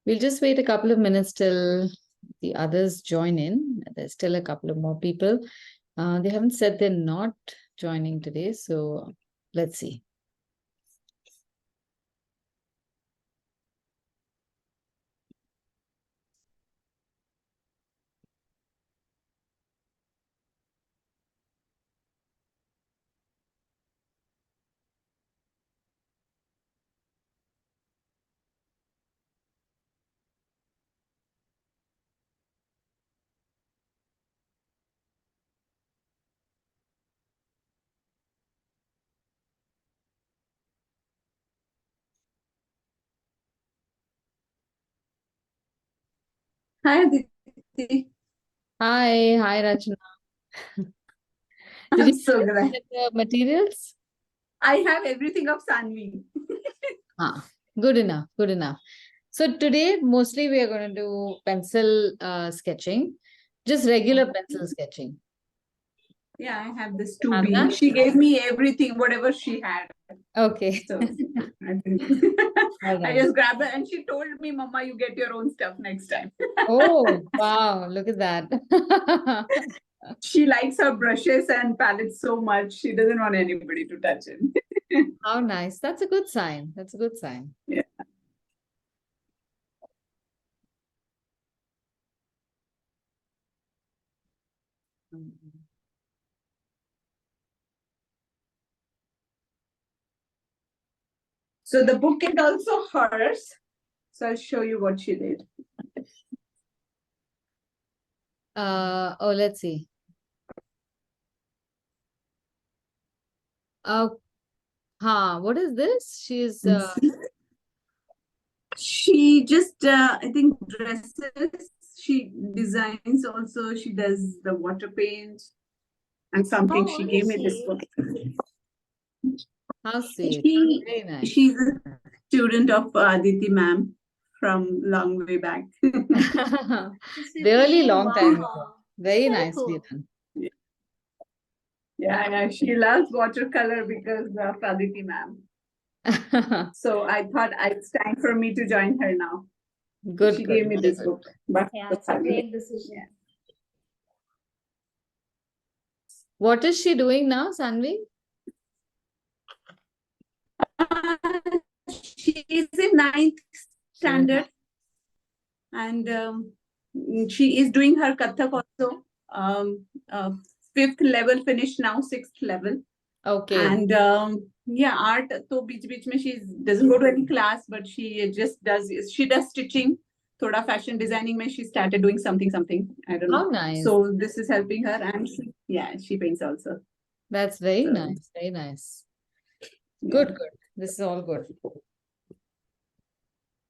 We'll just wait a couple of minutes till the others join in. There's still a couple of more people. They haven't said they're not joining today, so let's see. Hi, Aditi. Hi, Rachna. Did I'm you so glad. get the materials? I have everything of Sanvi. Good enough, good enough. So today, mostly we are going to do pencil sketching, just regular pencil sketching. Yeah, I have this Have 2B. that? She gave me everything, whatever she had. Okay. So I, think All I right. just grabbed it and she told me, Mama, you get your own stuff next time. Oh, wow. Look at that. She likes her brushes and palettes so much. She doesn't want anybody to touch it. How nice. That's a good sign. That's a good sign. Yeah. So the book is also hers. So I'll show you what she did. Let's see. What is this? She's She just, I think, dresses. She designs also. She does the water paint and something. She gave me this book. how sweet. She, Very nice. she's a student of Aditi ma'am from long way back. Really long time ago. Very nicely done. Yeah, she loves watercolor because of Aditi ma'am. So I thought it's time for me to join her now. Good, She good, gave me very this good. book. But Yeah, it's a great decision. What is she doing now, Sanvi? She is in ninth standard, and she is doing her Kathak also. Fifth level finished now, sixth level. Okay. And yeah, art. So beach mein she doesn't go to any class, but she just does. She does stitching. Thoda fashion designing mein she started doing something. I don't know. How nice. So this is helping her, and she paints also. That's very So, nice. Very nice. Yeah. Good, good. This is all good.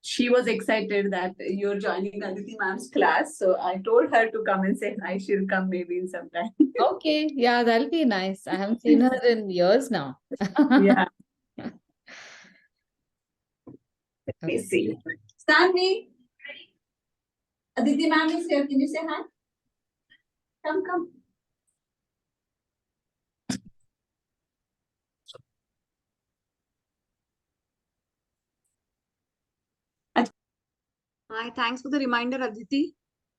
She was excited that you're joining Aditi ma'am's class. So I told her to come and say hi. She'll come maybe in some time. Okay. Yeah, that'll be nice. I haven't seen her in years now. Yeah. Okay. Let me see. Stanley, Aditi ma'am is here. Can you say hi? Come. Hi, thanks for the reminder, Aditi.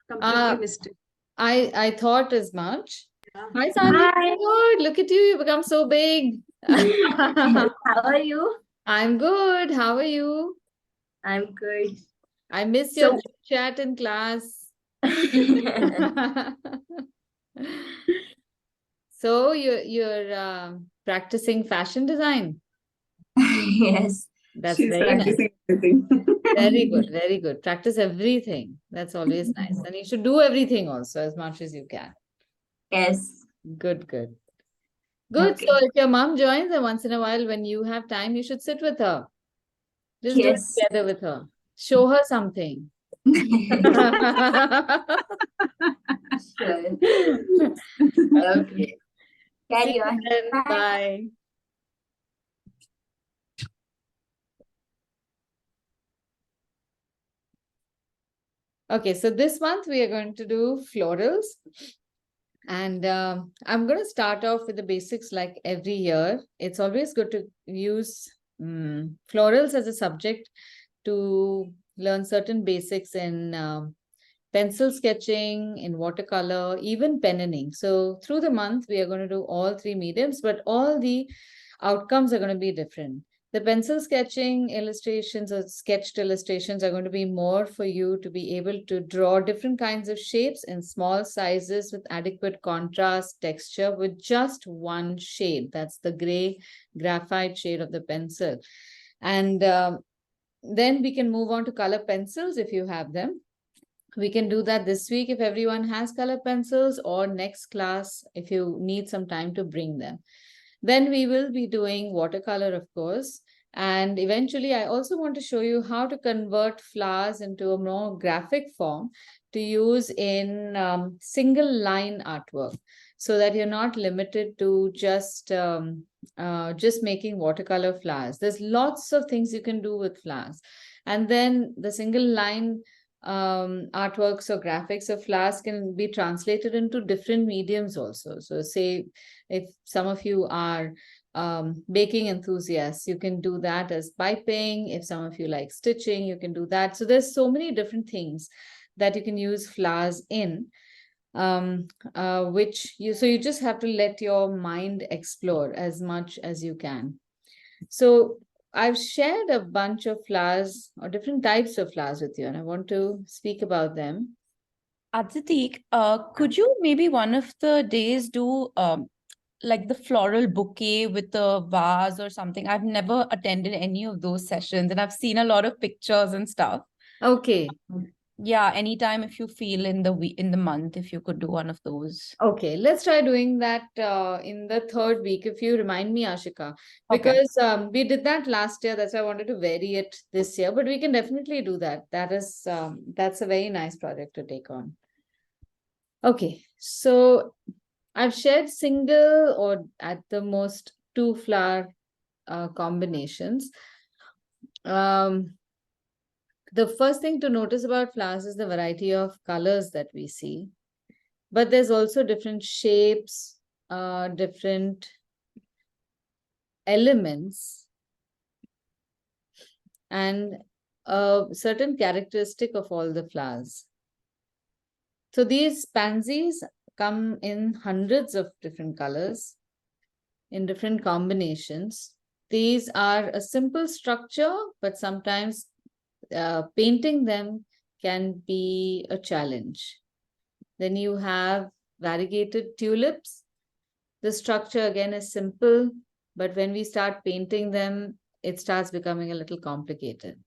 Completely missed it. I thought as much. Yeah. Hi, Sanvi. Hi. Good. Look at you. You become so big. How are you? I'm good. How are you? I'm good. I miss your chat in class. So you're practicing fashion design. Yes. That's She's very nice. practicing everything. Very good, very good. Practice everything. That's always nice. And you should do everything also as much as you can. Yes. Good, good. Good. Okay. So if your mom joins, and once in a while when you have time, you should sit with her. Just do it Yes. together with her. Show her something. Sure. Okay. Carry See you on. then. Bye. Bye. Okay, so this month we are going to do florals. And I'm going to start off with the basics like every year. It's always good to use florals as a subject to learn certain basics in pencil sketching, in watercolor, even penning. So through the month, we are going to do all three mediums, but all the outcomes are going to be different. The pencil sketching illustrations or sketched illustrations are going to be more for you to be able to draw different kinds of shapes in small sizes with adequate contrast, texture, with just one shade. That's the gray graphite shade of the pencil. And then we can move on to color pencils if you have them. We can do that this week if everyone has color pencils, or next class if you need some time to bring them. Then we will be doing watercolor, of course. And eventually, I also want to show you how to convert flowers into a more graphic form to use in single line artwork, so that you're not limited to just making watercolor flowers. There's lots of things you can do with flowers. And then the single line artworks or graphics of flowers can be translated into different mediums also. So say if some of you are baking enthusiasts, you can do that as piping. If some of you like stitching, you can do that. So there's so many different things that you can use flowers in, which you just have to let your mind explore as much as you can. So I've shared a bunch of flowers or different types of flowers with you, and I want to speak about them. Aditi, could you maybe one of the days do like the floral bouquet with a vase or something? I've never attended any of those sessions, and I've seen a lot of pictures and stuff. Okay. Yeah, anytime if you feel in the month, if you could do one of those. Okay, let's try doing that in the third week, if you remind me, Ashika, Okay. because we did that last year. That's why I wanted to vary it this year, but we can definitely do that. That's a very nice project to take on. Okay, so I've shared single or at the most 2 flower combinations. The first thing to notice about flowers is the variety of colors that we see. But there's also different shapes, different elements, and a certain characteristic of all the flowers. So these pansies come in hundreds of different colors, in different combinations. These are a simple structure, but sometimes painting them can be a challenge. Then you have variegated tulips. The structure again is simple, but when we start painting them, it starts becoming a little complicated.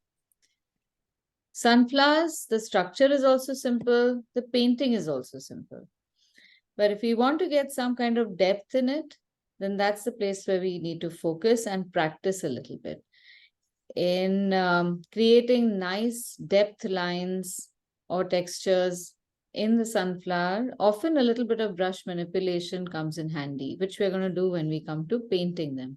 Sunflowers, the structure is also simple, the painting is also simple. But if we want to get some kind of depth in it, then that's the place where we need to focus and practice a little bit in creating nice depth lines or textures in the sunflower. Often a little bit of brush manipulation comes in handy, which we're going to do when we come to painting them.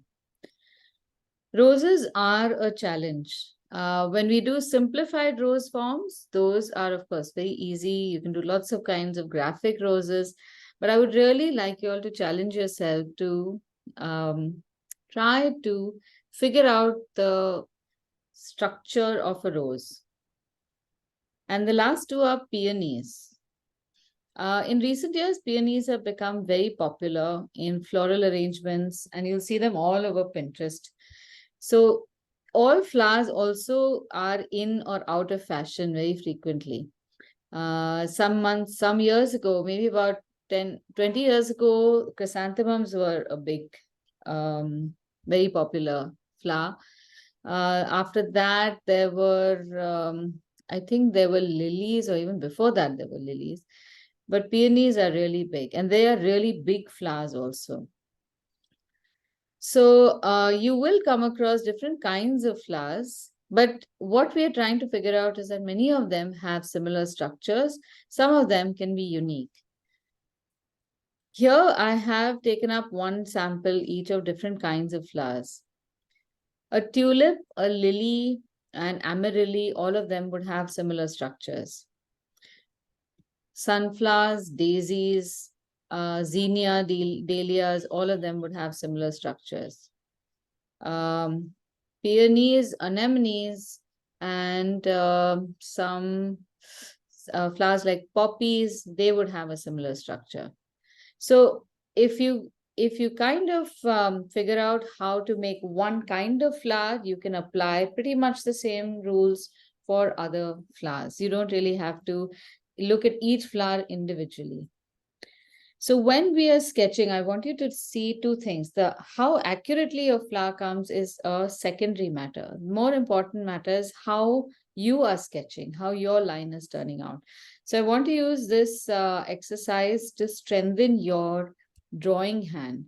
Roses are a challenge. When we do simplified rose forms, those are, of course, very easy. You can do lots of kinds of graphic roses, but I would really like you all to challenge yourself to try to figure out the structure of a rose. And the last two are peonies. In recent years, peonies have become very popular in floral arrangements, and you'll see them all over Pinterest. So all flowers also are in or out of fashion very frequently. Some years ago, maybe about 20 years ago, chrysanthemums were a big, very popular flower. After that, there were, I think there were lilies, or even before that, there were lilies. But peonies are really big, and they are really big flowers also. So you will come across different kinds of flowers, but what we are trying to figure out is that many of them have similar structures. Some of them can be unique. Here I have taken up one sample each of different kinds of flowers. A tulip, a lily, and amaryllis, all of them would have similar structures. Sunflowers, daisies, zinnia, dahlias, all of them would have similar structures. Peonies, anemones, and some flowers like poppies, they would have a similar structure. So if you kind of figure out how to make one kind of flower, you can apply pretty much the same rules for other flowers. You don't really have to look at each flower individually. So when we are sketching, I want you to see two things. The how accurately a flower comes is a secondary matter. More important matter is how you are sketching, how your line is turning out. So I want to use this exercise to strengthen your drawing hand.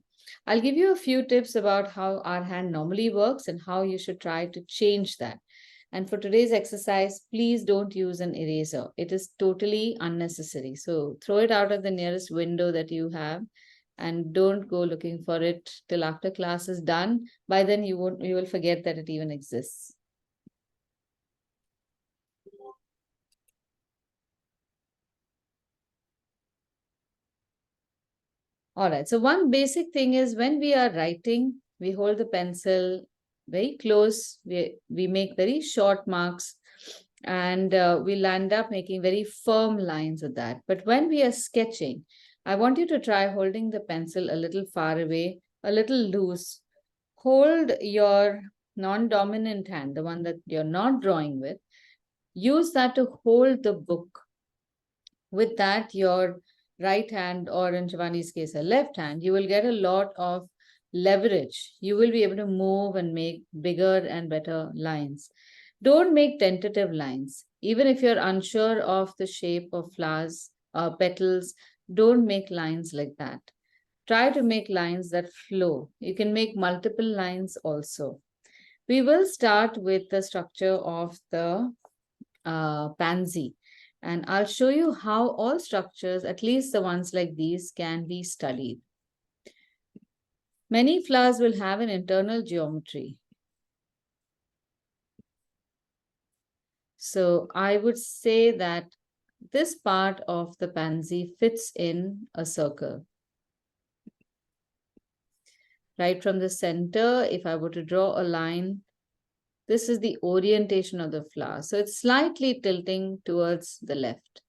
I'll give you a few tips about how our hand normally works and how you should try to change that. And for today's exercise, please don't use an eraser. It is totally unnecessary. So throw it out of the nearest window that you have and don't go looking for it till after class is done. By then you will forget that it even exists. All right. So one basic thing is when we are writing, we hold the pencil very close. We make very short marks and we'll end up making very firm lines with that. But when we are sketching, I want you to try holding the pencil a little far away, a little loose. Hold your non-dominant hand, the one that you're not drawing with. Use that to hold the book. With that, your right hand, or in Shivani's case, a left hand, you will get a lot of leverage. You will be able to move and make bigger and better lines. Don't make tentative lines. Even if you're unsure of the shape of flowers, petals, don't make lines like that. Try to make lines that flow. You can make multiple lines also. We will start with the structure of the pansy. And I'll show you how all structures, at least the ones like these, can be studied. Many flowers will have an internal geometry. So I would say that this part of the pansy fits in a circle. Right from the center, if I were to draw a line, this is the orientation of the flower. So it's slightly tilting towards the left.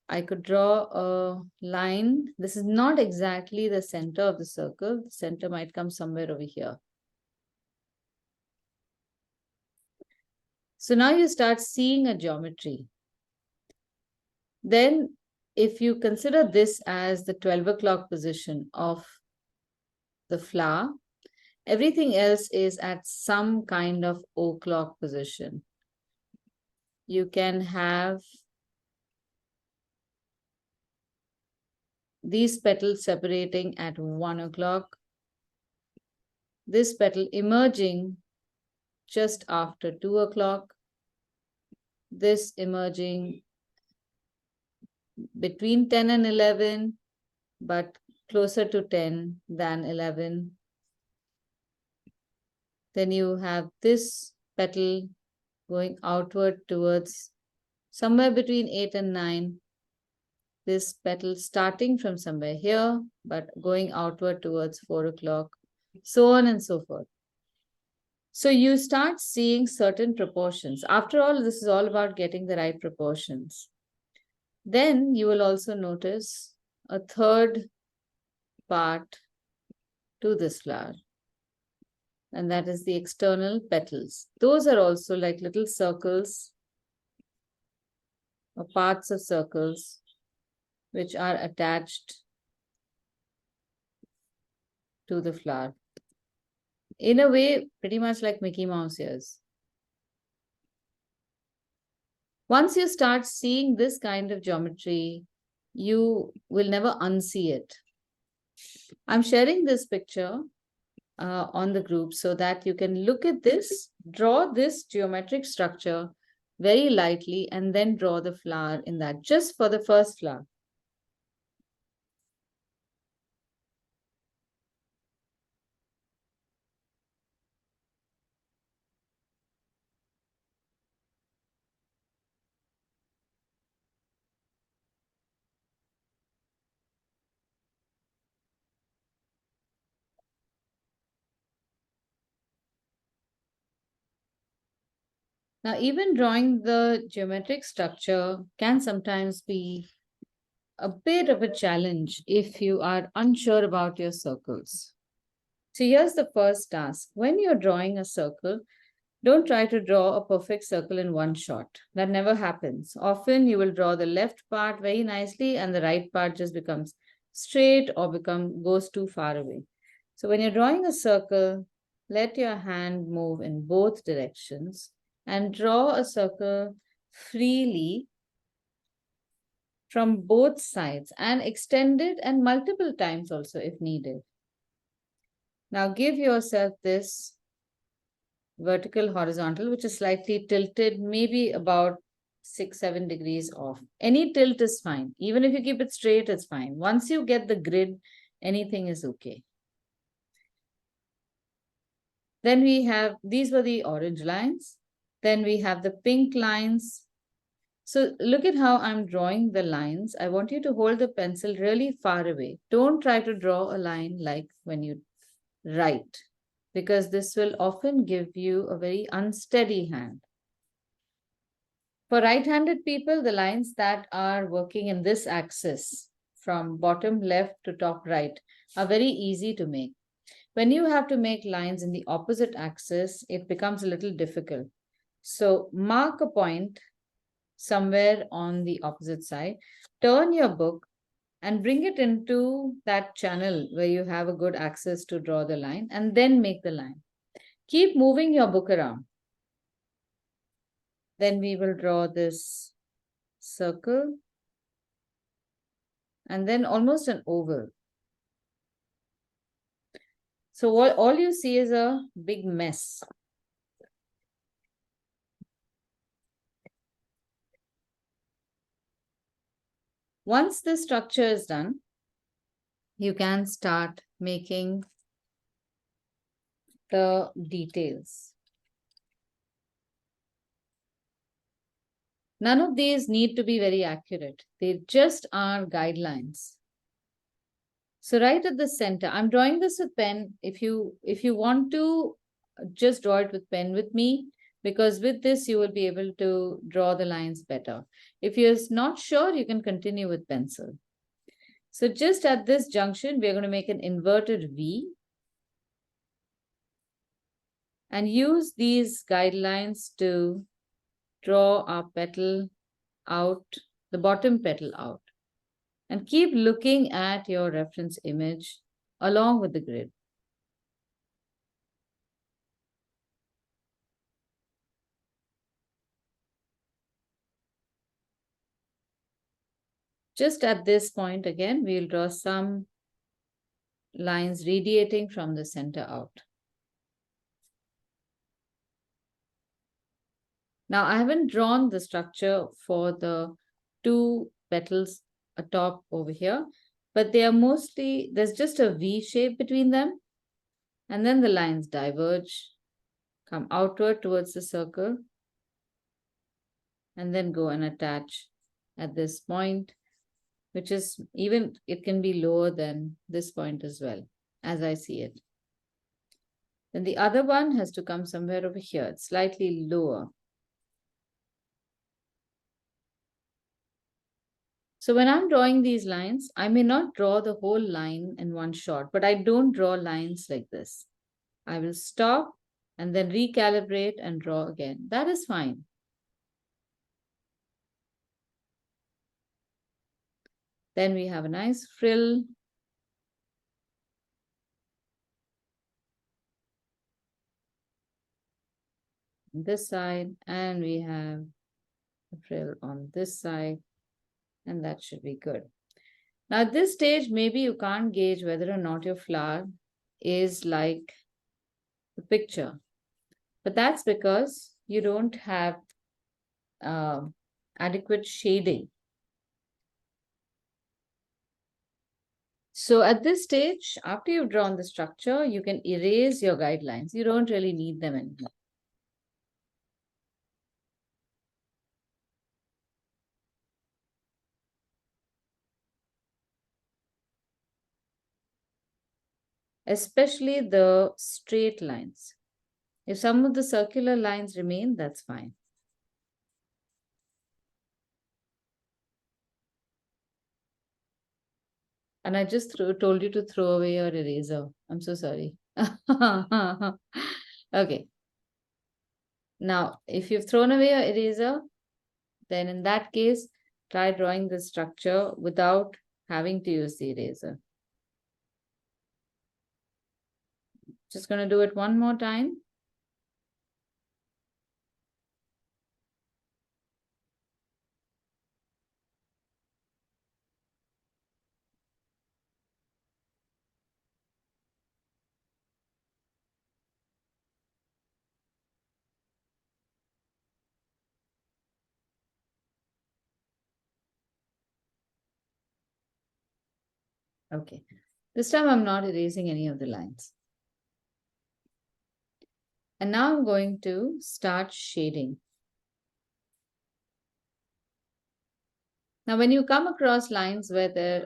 I could draw a line. This is not exactly the center of the circle. The center might come somewhere over here. So now you start seeing a geometry. Then if you consider this as the 12 o'clock position of the flower, everything else is at some kind of o'clock position. You can have these petals separating at 1 o'clock, this petal emerging just after 2 o'clock, this emerging between 10 and 11, but closer to 10 than 11. Then you have this petal going outward towards somewhere between 8 and 9. This petal starting from somewhere here, but going outward towards 4 o'clock, so on and so forth. So you start seeing certain proportions. After all, this is all about getting the right proportions. Then you will also notice a third part to this flower, and that is the external petals. Those are also like little circles or parts of circles which are attached to the flower. In a way, pretty much like Mickey Mouse ears. Once you start seeing this kind of geometry, you will never unsee it. I'm sharing this picture on the group so that you can look at this, draw this geometric structure very lightly, and then draw the flower in that, just for the first flower. Now, even drawing the geometric structure can sometimes be a bit of a challenge if you are unsure about your circles. So here's the first task. When you're drawing a circle, don't try to draw a perfect circle in one shot. That never happens. Often you will draw the left part very nicely and the right part just becomes straight or goes too far away. So when you're drawing a circle, let your hand move in both directions and draw a circle freely from both sides and extend it and multiple times also if needed. Now give yourself this vertical horizontal, which is slightly tilted, maybe about 6-7 degrees off. Any tilt is fine. Even if you keep it straight, it's fine. Once you get the grid, anything is okay. Then we have, these were the orange lines. Then we have the pink lines. So look at how I'm drawing the lines. I want you to hold the pencil really far away. Don't try to draw a line like when you write, because this will often give you a very unsteady hand. For right-handed people, the lines that are working in this axis from bottom left to top right are very easy to make. When you have to make lines in the opposite axis, it becomes a little difficult. So mark a point somewhere on the opposite side, turn your book and bring it into that channel where you have a good access to draw the line, and then make the line. Keep moving your book around. Then we will draw this circle and then almost an oval. So all you see is a big mess. Once the structure is done, you can start making the details. None of these need to be very accurate. They just are guidelines. So right at the center, I'm drawing this with pen. If you want to, just draw it with pen with me, because with this you will be able to draw the lines better. If you're not sure, you can continue with pencil. So just at this junction, we're going to make an inverted V and use these guidelines to draw our petal out, the bottom petal out. And keep looking at your reference image along with the grid. Just at this point, again, we'll draw some lines radiating from the center out. Now, I haven't drawn the structure for the two petals atop over here, but they are mostly, there's just a V shape between them, and then the lines diverge, come outward towards the circle, and then go and attach at this point, which is even, it can be lower than this point as well, as I see it. Then the other one has to come somewhere over here. It's slightly lower. So when I'm drawing these lines, I may not draw the whole line in one shot, but I don't draw lines like this. I will stop and then recalibrate and draw again. That is fine. Then we have a nice frill. On this side, and we have a frill on this side, and that should be good. Now at this stage, maybe you can't gauge whether or not your flower is like the picture, but that's because you don't have adequate shading. So at this stage, after you've drawn the structure, you can erase your guidelines. You don't really need them anymore. Especially the straight lines. If some of the circular lines remain, that's fine. And I just told you to throw away your eraser. I'm so sorry. Okay. Now, if you've thrown away your eraser, then in that case, try drawing the structure without having to use the eraser. Just going to do it one more time. Okay. This time I'm not erasing any of the lines. And now I'm going to start shading. Now, when you come across lines where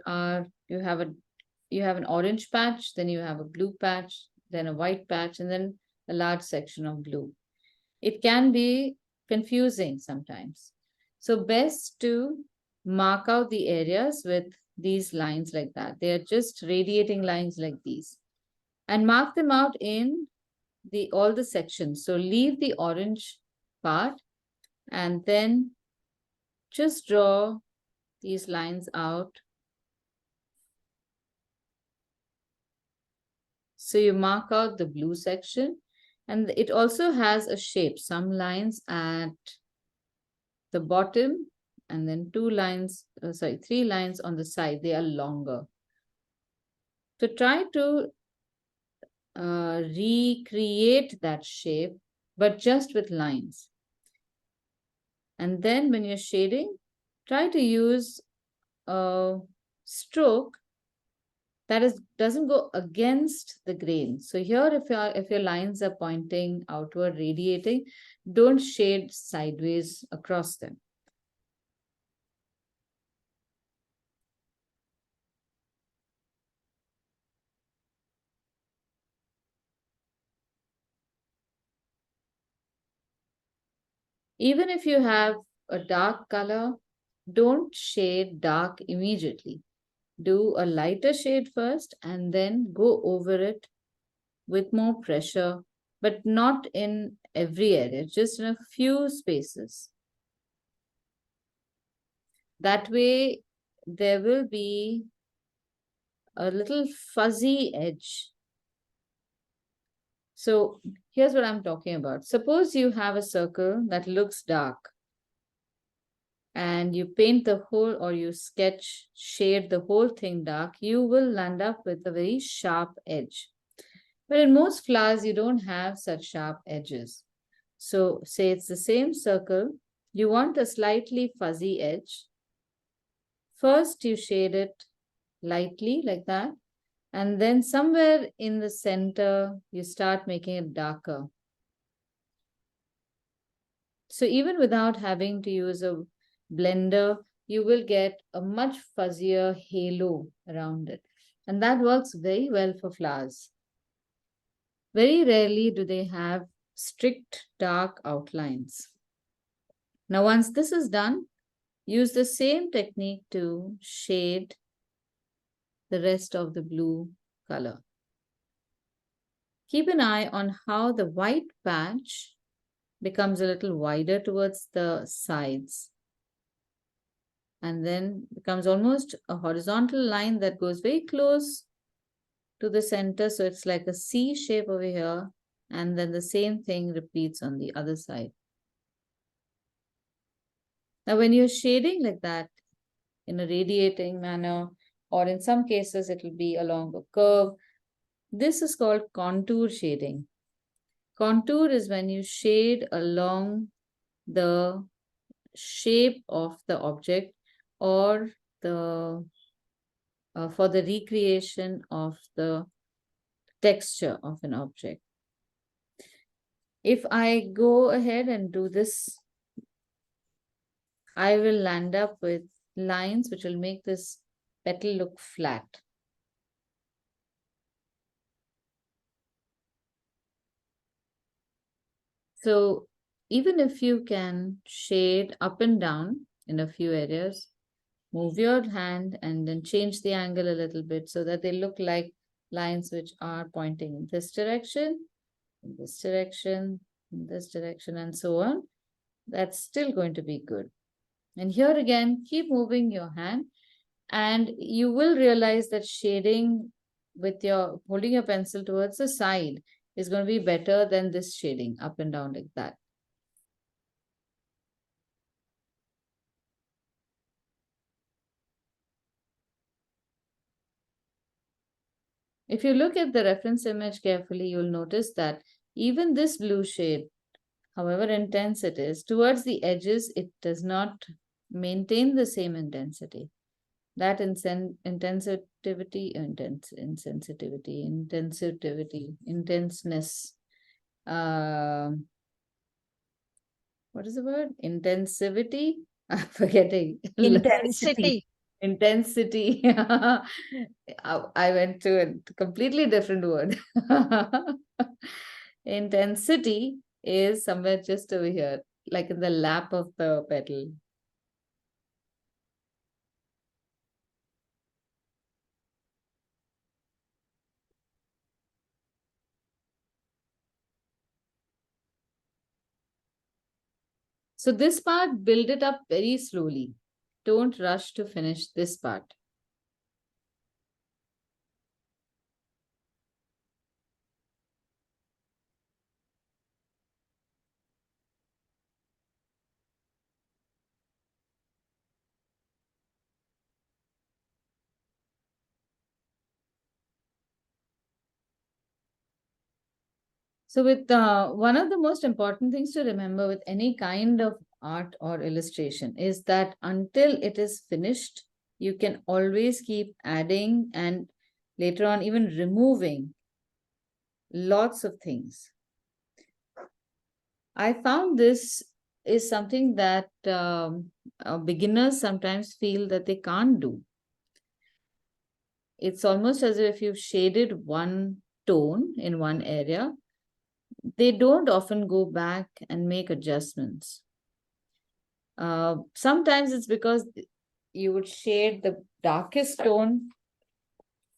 you have an orange patch, then you have a blue patch, then a white patch, and then a large section of blue. It can be confusing sometimes. So best to mark out the areas with these lines like that. They are just radiating lines like these. And mark them out in all the sections. So leave the orange part and then just draw these lines out. So you mark out the blue section, and it also has a shape. Some lines at the bottom, and then 3 lines on the side. They are longer. So try to recreate that shape, but just with lines. And then when you're shading, try to use a stroke that doesn't go against the grain. So here, if your lines are pointing outward, radiating, don't shade sideways across them. Even if you have a dark color, don't shade dark immediately. Do a lighter shade first and then go over it with more pressure, but not in every area, just in a few spaces. That way, there will be a little fuzzy edge. So here's what I'm talking about. Suppose you have a circle that looks dark and you paint the whole, or you shade the whole thing dark, you will land up with a very sharp edge. But in most flowers, you don't have such sharp edges. So say it's the same circle, you want a slightly fuzzy edge. First, you shade it lightly like that. And then somewhere in the center, you start making it darker. So even without having to use a blender, you will get a much fuzzier halo around it. And that works very well for flowers. Very rarely do they have strict dark outlines. Now, once this is done, use the same technique to shade the rest of the blue color. Keep an eye on how the white patch becomes a little wider towards the sides and then becomes almost a horizontal line that goes very close to the center. So it's like a C shape over here, and then the same thing repeats on the other side. Now, when you're shading like that in a radiating manner, or in some cases it will be along a curve, this is called contour shading. Contour is when you shade along the shape of the object or the for the recreation of the texture of an object. If I go ahead and do this, I will land up with lines which will make this petal look flat. So even if you can shade up and down in a few areas, move your hand and then change the angle a little bit so that they look like lines which are pointing in this direction, in this direction, in this direction, and so on. That's still going to be good. And here again, keep moving your hand, and you will realize that shading with your holding your pencil towards the side is going to be better than this shading up and down like that. If you look at the reference image carefully, you'll notice that even this blue shade, however intense it is, towards the edges, it does not maintain the same intensity. That intenseness. What is the word? Intensivity? I'm forgetting. Intensity. Intensity. I went to a completely different word. Intensity is somewhere just over here, like in the lap of the petal. So this part, build it up very slowly. Don't rush to finish this part. So with one of the most important things to remember with any kind of art or illustration is that until it is finished, you can always keep adding and later on even removing lots of things. I found this is something that beginners sometimes feel that they can't do. It's almost as if you've shaded one tone in one area. They don't often go back and make adjustments. Sometimes it's because you would shade the darkest tone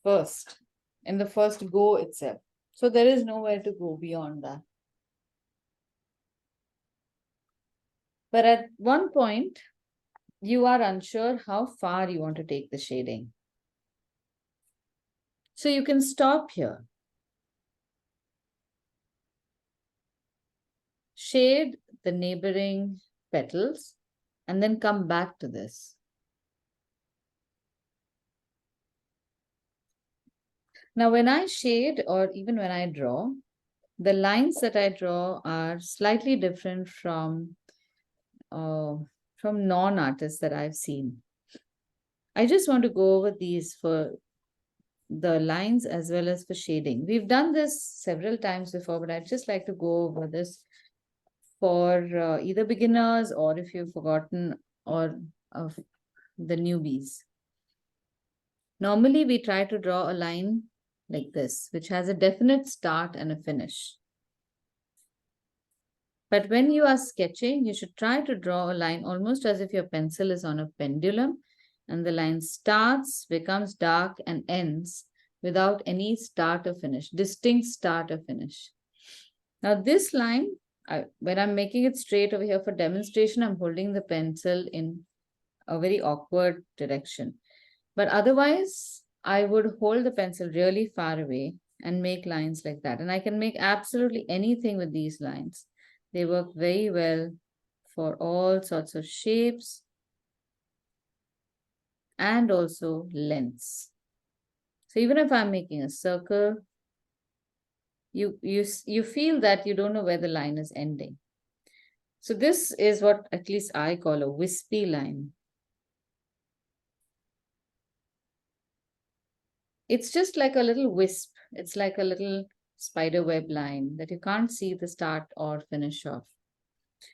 first in the first go itself. So there is nowhere to go beyond that. But at one point, you are unsure how far you want to take the shading. So you can stop here. Shade the neighboring petals and then come back to this. Now, when I shade or even when I draw, the lines that I draw are slightly different from non-artists that I've seen. I just want to go over these for the lines as well as for shading. We've done this several times before, but I'd just like to go over this for either beginners or if you've forgotten or of the newbies. Normally, we try to draw a line like this, which has a definite start and a finish. But when you are sketching, you should try to draw a line almost as if your pencil is on a pendulum and the line starts, becomes dark and ends without any start or finish, distinct start or finish. Now this line, when I'm making it straight over here for demonstration, I'm holding the pencil in a very awkward direction. But otherwise, I would hold the pencil really far away and make lines like that. And I can make absolutely anything with these lines. They work very well for all sorts of shapes and also lengths. So even if I'm making a circle, you feel that you don't know where the line is ending. So this is what at least I call a wispy line. It's just like a little wisp. It's like a little spider web line that you can't see the start or finish of.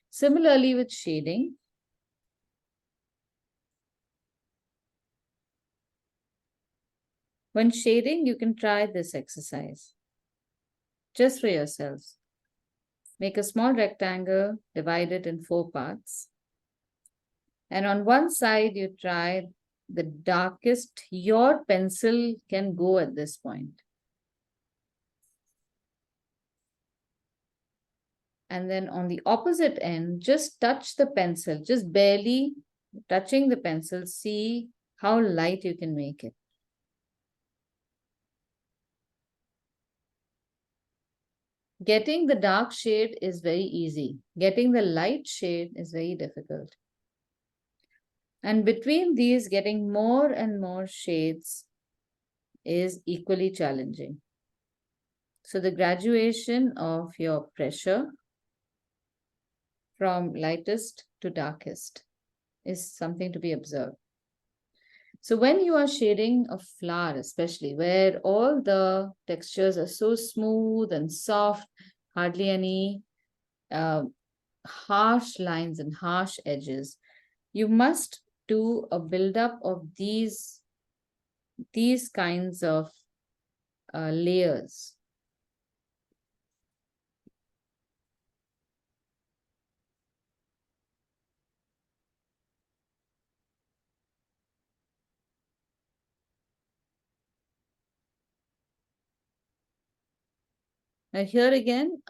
Similarly with shading, when shading, you can try this exercise just for yourselves. Make a small rectangle, divide it in 4 parts. And on one side, you try the darkest your pencil can go at this point. And then on the opposite end, just touch the pencil, just barely touching the pencil, see how light you can make it. Getting the dark shade is very easy. Getting the light shade is very difficult. And between these, getting more and more shades is equally challenging. So the graduation of your pressure from lightest to darkest is something to be observed. So when you are shading a flower, especially where all the textures are so smooth and soft, hardly any harsh lines and harsh edges, you must do a build-up of these kinds of layers. Now here again,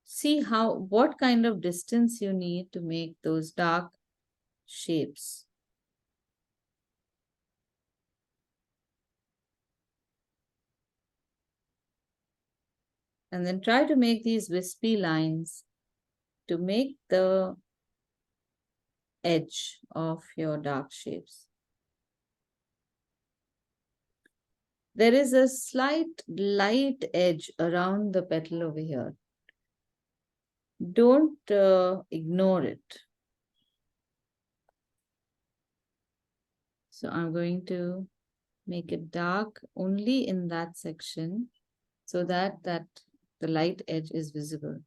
see what kind of distance you need to make those dark shapes. And then try to make these wispy lines to make the edge of your dark shapes. There is a slight light edge around the petal over here. Don't ignore it. So I'm going to make it dark only in that section so that the light edge is visible.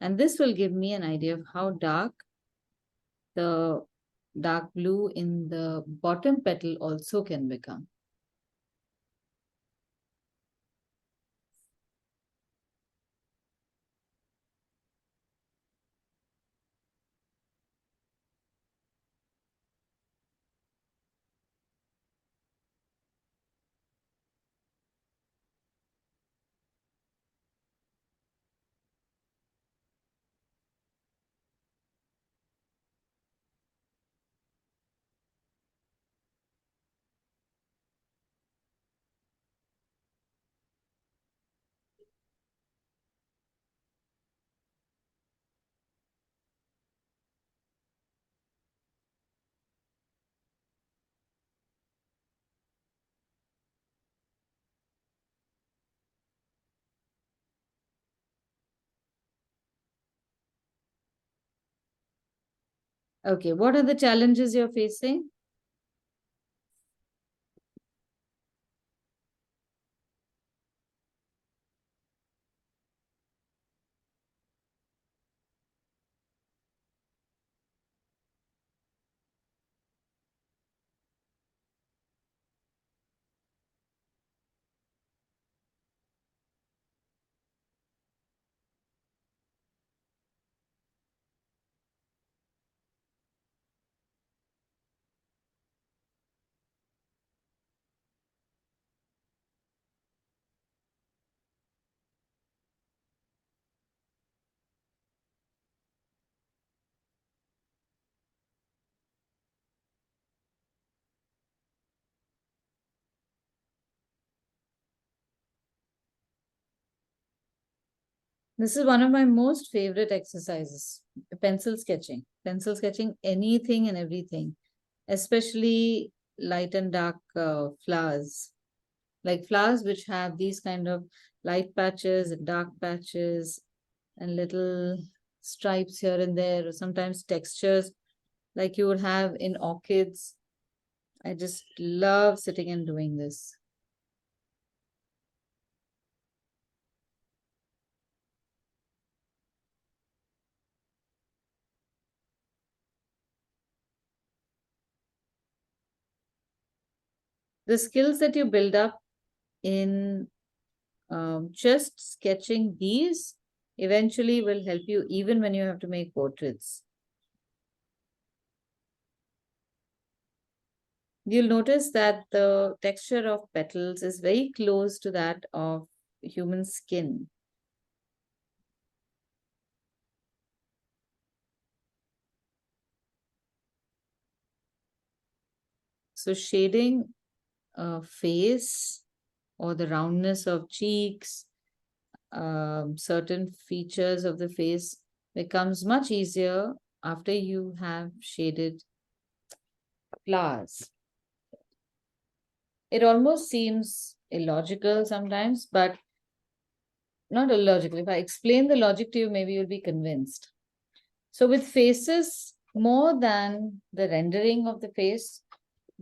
And this will give me an idea of how dark the dark blue in the bottom petal also can become. Okay, what are the challenges you're facing? This is one of my most favorite exercises, pencil sketching. Pencil sketching anything and everything, especially light and dark flowers. Like flowers which have these kind of light patches and dark patches and little stripes here and there, or sometimes textures like you would have in orchids. I just love sitting and doing this. The skills that you build up in just sketching these eventually will help you even when you have to make portraits. you'll notice that the texture of petals is very close to that of human skin. So shading a face or the roundness of cheeks, certain features of the face becomes much easier after you have shaded flowers. It almost seems illogical sometimes, but not illogical. If I explain the logic to you, maybe you'll be convinced. So with faces, more than the rendering of the face,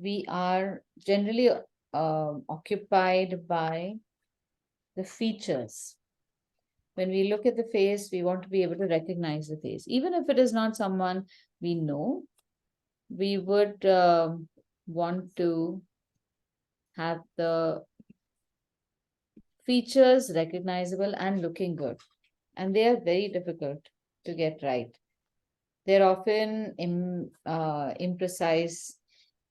we are generally occupied by the features. When we look at the face, we want to be able to recognize the face. Even if it is not someone we know, we would want to have the features recognizable and looking good. And they are very difficult to get right. They're often imprecise.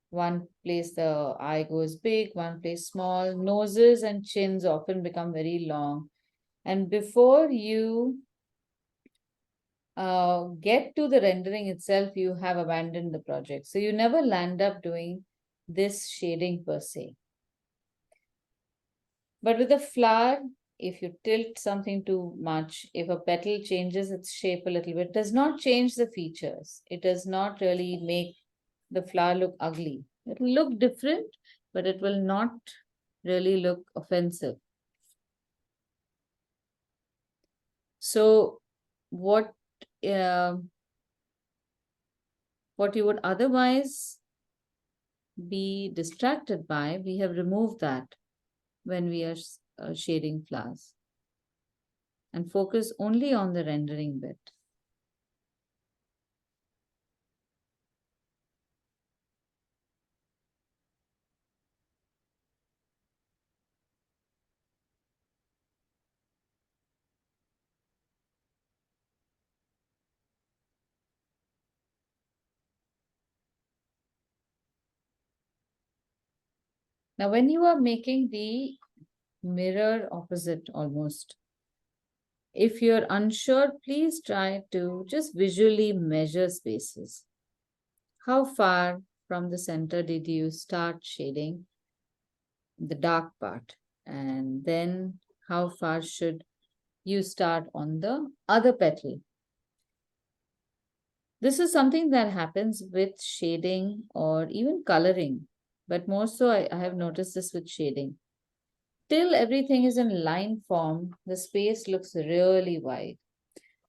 One place the eye goes big, one place small. Noses and chins often become very long. And before you get to the rendering itself, you have abandoned the project. So you never land up doing this shading per se. But with a flower, if you tilt something too much, if a petal changes its shape a little bit, does not change the features. It does not really make the flower look ugly. It will look different, but it will not really look offensive. So what you would otherwise be distracted by, we have removed that when we are shading flowers and focus only on the rendering bit. Now, when you are making the mirror opposite almost, if you're unsure, please try to just visually measure spaces. How far from the center did you start shading the dark part? And then how far should you start on the other petal? This is something that happens with shading or even coloring, but more so I have noticed this with shading. Till everything is in line form, the space looks really wide.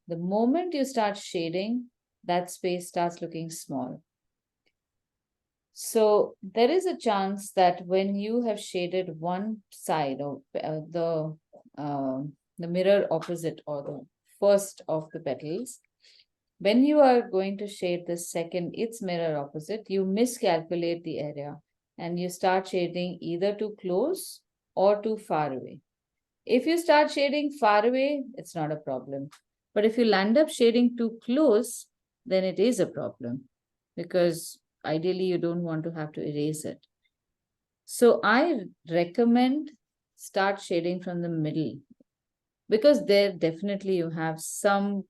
The moment you start shading, that space starts looking small. So there is a chance that when you have shaded one side of the mirror opposite or the first of the petals, when you are going to shade the second, its mirror opposite, you miscalculate the area and you start shading either too close or too far away. If you start shading far away, it's not a problem. But if you land up shading too close, then it is a problem because ideally you don't want to have to erase it. So I recommend start shading from the middle because there definitely you have some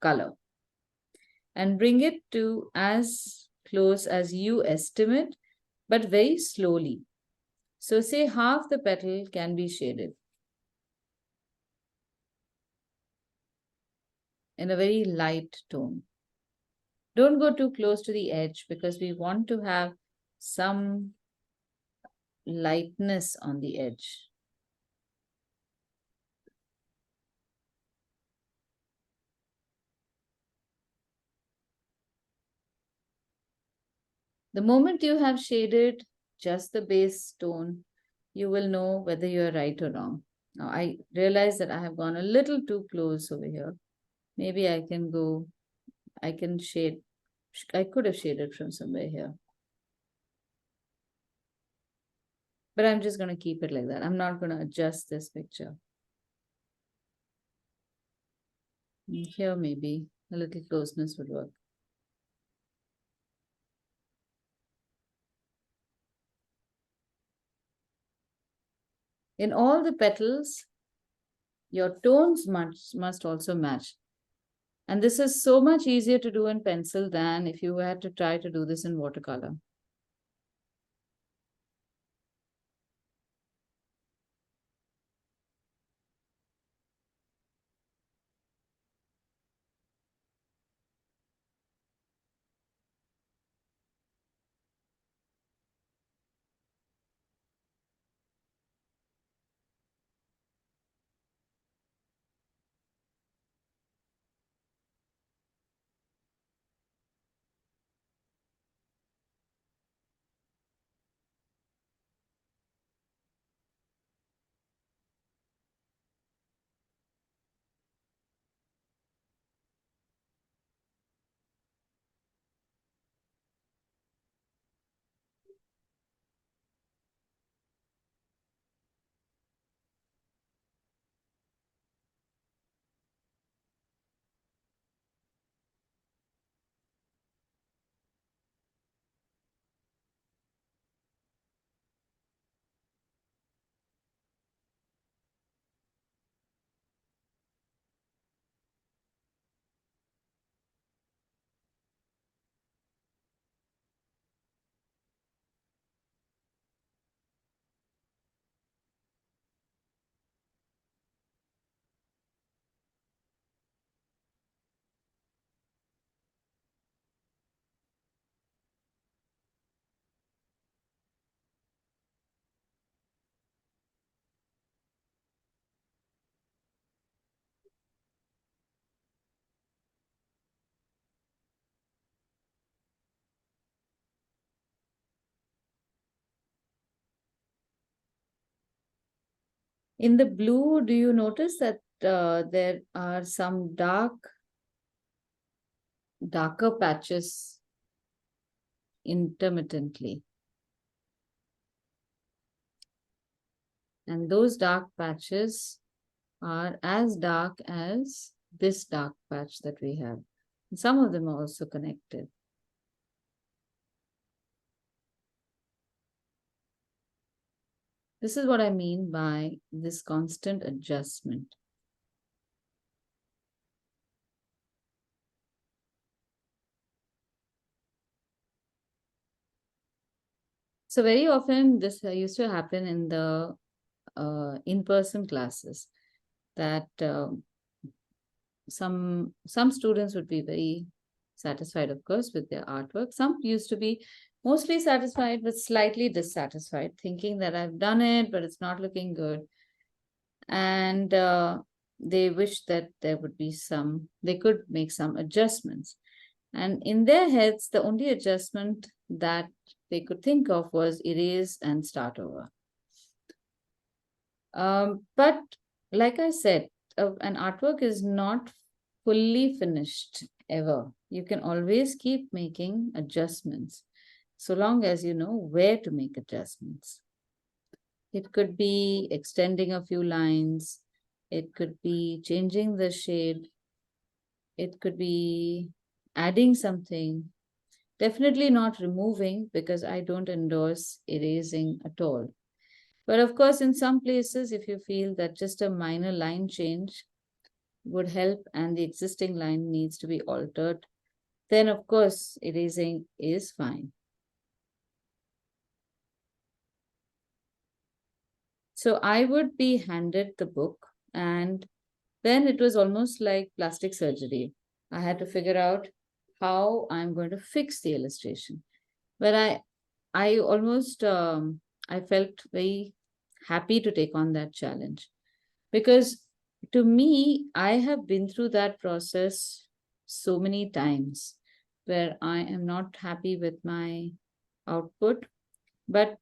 color and bring it to as close as you estimate, but very slowly. So say half the petal can be shaded in a very light tone. Don't go too close to the edge because we want to have some lightness on the edge. The moment you have shaded just the base tone, you will know whether you're right or wrong. Now, I realize that I have gone a little too close over here. Maybe I can shade, I could have shaded from somewhere here. But I'm just going to keep it like that. I'm not going to adjust this picture. Here, maybe. A little closeness would work. In all the petals, your tones must also match. And this is so much easier to do in pencil than if you had to try to do this in watercolor. In the blue, do you notice that there are some darker patches intermittently? And those dark patches are as dark as this dark patch that we have. And some of them are also connected. This is what I mean by this constant adjustment. So very often this used to happen in the in-person classes, that some students would be very satisfied, of course, with their artwork. Some used to be mostly satisfied but slightly dissatisfied, thinking that I've done it, but it's not looking good. And they wish that there would be they could make some adjustments. And in their heads, the only adjustment that they could think of was erase and start over. But like I said, an artwork is not fully finished ever. You can always keep making adjustments, so long as you know where to make adjustments. It could be extending a few lines. It could be changing the shade. It could be adding something. Definitely not removing, because I don't endorse erasing at all. But of course, in some places, if you feel that just a minor line change would help and the existing line needs to be altered, then of course, erasing is fine. So I would be handed the book, and then it was almost like plastic surgery. I had to figure out how I'm going to fix the illustration. But I almost, I felt very happy to take on that challenge, because to me, I have been through that process so many times where I am not happy with my output, but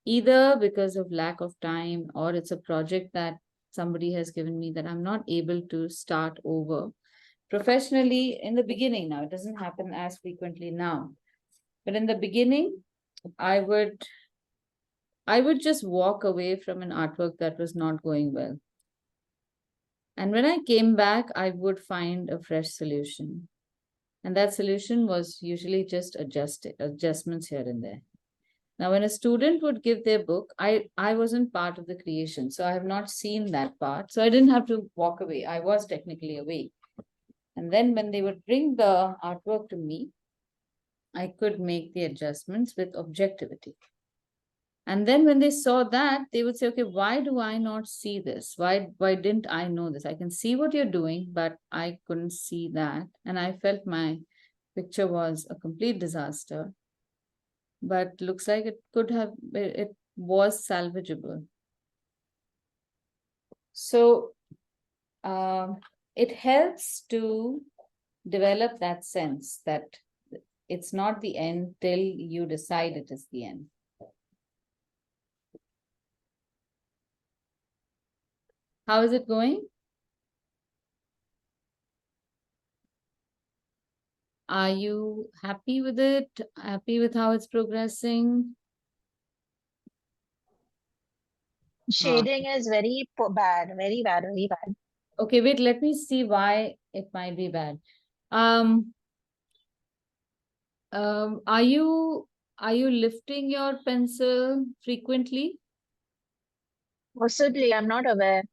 either because of lack of time, or it's a project that somebody has given me that I'm not able to start over professionally in the beginning. Now, it doesn't happen as frequently now, but in the beginning, I would just walk away from an artwork that was not going well. And when I came back, I would find a fresh solution. And that solution was usually just adjustments here and there. Now, when a student would give their book, I wasn't part of the creation, so I have not seen that part. So I didn't have to walk away. I was technically away. And then when they would bring the artwork to me, I could make the adjustments with objectivity. And then when they saw that, they would say, okay, why do I not see this? Why didn't I know this? I can see what you're doing, but I couldn't see that. And I felt my picture was a complete disaster. But looks like it was salvageable. So it helps to develop that sense that it's not the end till you decide it is the end. How is it going? Are you happy with it? Happy with how it's progressing? Shading is very bad, very bad, very bad. Okay, wait, let me see why it might be bad. Are you lifting your pencil frequently? Possibly, I'm not aware.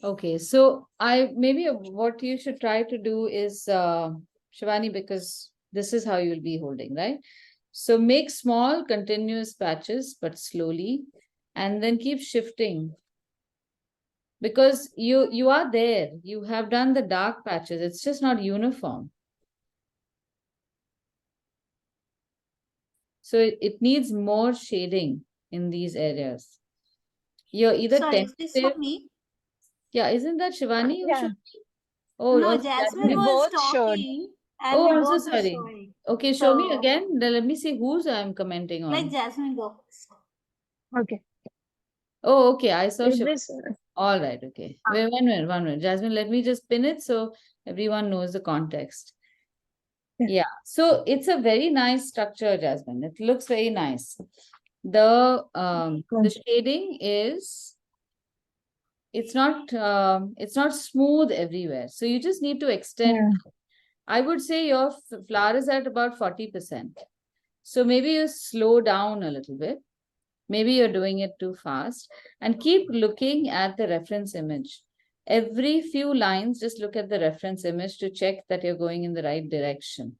Okay, so maybe what you should try to do is Shivani, because this is how you'll be holding, right? So make small continuous patches, but slowly, and then keep shifting. Because you are there, you have done the dark patches, it's just not uniform. So it needs more shading in these areas. You're either Sorry, is this for tentative. me? Yeah, isn't that Shivani? Who Yeah. should be? Oh, No, also Jasmine We Jasmine. was both should. talking and Oh, we I'm so both were sorry. showing. Okay, show me So, again. Then let me see whose I'm commenting let on. Jasmine go first. Okay. Oh, okay. I saw Is Shivani. this All right, okay. Wait, 1 minute. Jasmine, let me just pin it so everyone knows the context. Yeah, so it's a very nice structure, Jasmine. It looks very nice. The shading is it's not smooth everywhere. So you just need to extend. I would say your flower is at about 40%. So maybe you slow down a little bit. Maybe you're doing it too fast, and keep looking at the reference image. Every few lines, just look at the reference image to check that you're going in the right direction.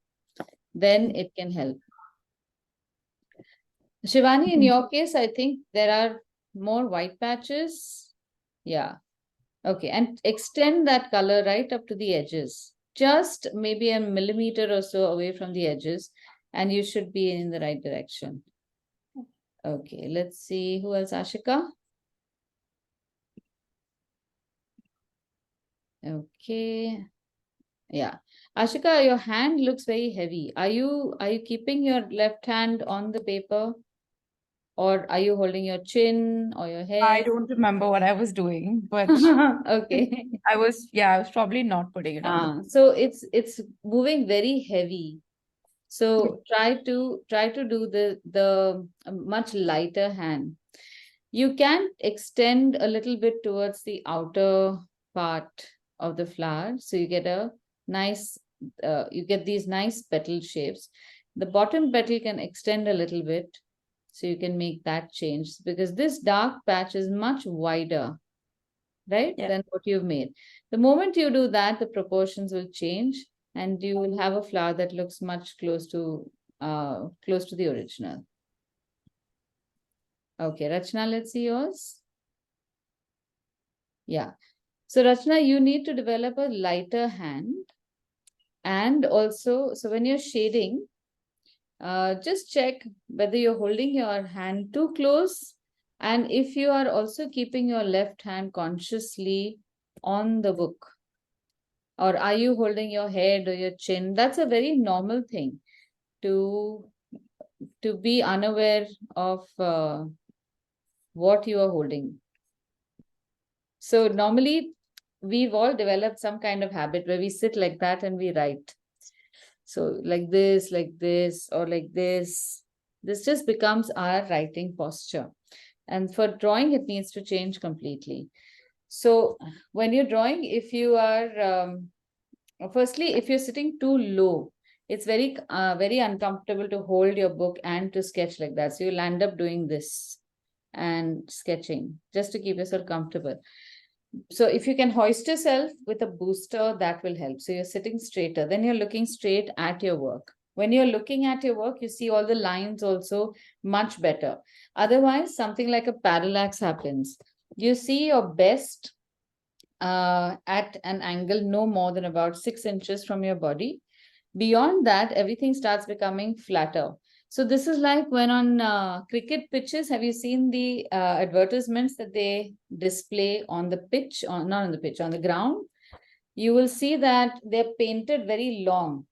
Then it can help. Shivani, in your case, I think there are more white patches. Yeah. Okay. And extend that color right up to the edges. Just maybe a millimeter or so away from the edges, and you should be in the right direction. Okay, let's see who else. Ashika. Okay. Yeah. Ashika, your hand looks very heavy. Are you keeping your left hand on the paper? Or are you holding your chin or your head? I don't remember what I was doing, but Okay. I was probably not putting it on. So it's moving very heavy. So try to do the much lighter hand. You can extend a little bit towards the outer part of the flower, so you get a nice you get these nice petal shapes. The bottom petal can extend a little bit, so you can make that change, because this dark patch is much wider, right, than what you've made. The moment you do that, the proportions will change, and you will have a flower that looks much close to the original. Okay, Rachna, let's see yours. Yeah. So Rachna, you need to develop a lighter hand. And also, so when you're shading, just check whether you're holding your hand too close, and if you are also keeping your left hand consciously on the book, or are you holding your head or your chin. That's a very normal thing to be unaware of what you are holding. So normally we've all developed some kind of habit where we sit like that and we write. So like this, or like this. This just becomes our writing posture. And for drawing, it needs to change completely. So when you're drawing, if you are, firstly, if you're sitting too low, it's very uncomfortable to hold your book and to sketch like that. So you'll end up doing this and sketching just to keep yourself comfortable. So if you can hoist yourself with a booster, that will help. So you're sitting straighter, then you're looking straight at your work. When you're looking at your work, you see all the lines also much better. Otherwise, something like a parallax happens. You see your best at an angle no more than about 6 inches from your body. Beyond that, everything starts becoming flatter. So this is like when on cricket pitches, have you seen the advertisements that they display on the pitch, not on the pitch, on the ground? You will see that they're painted very long.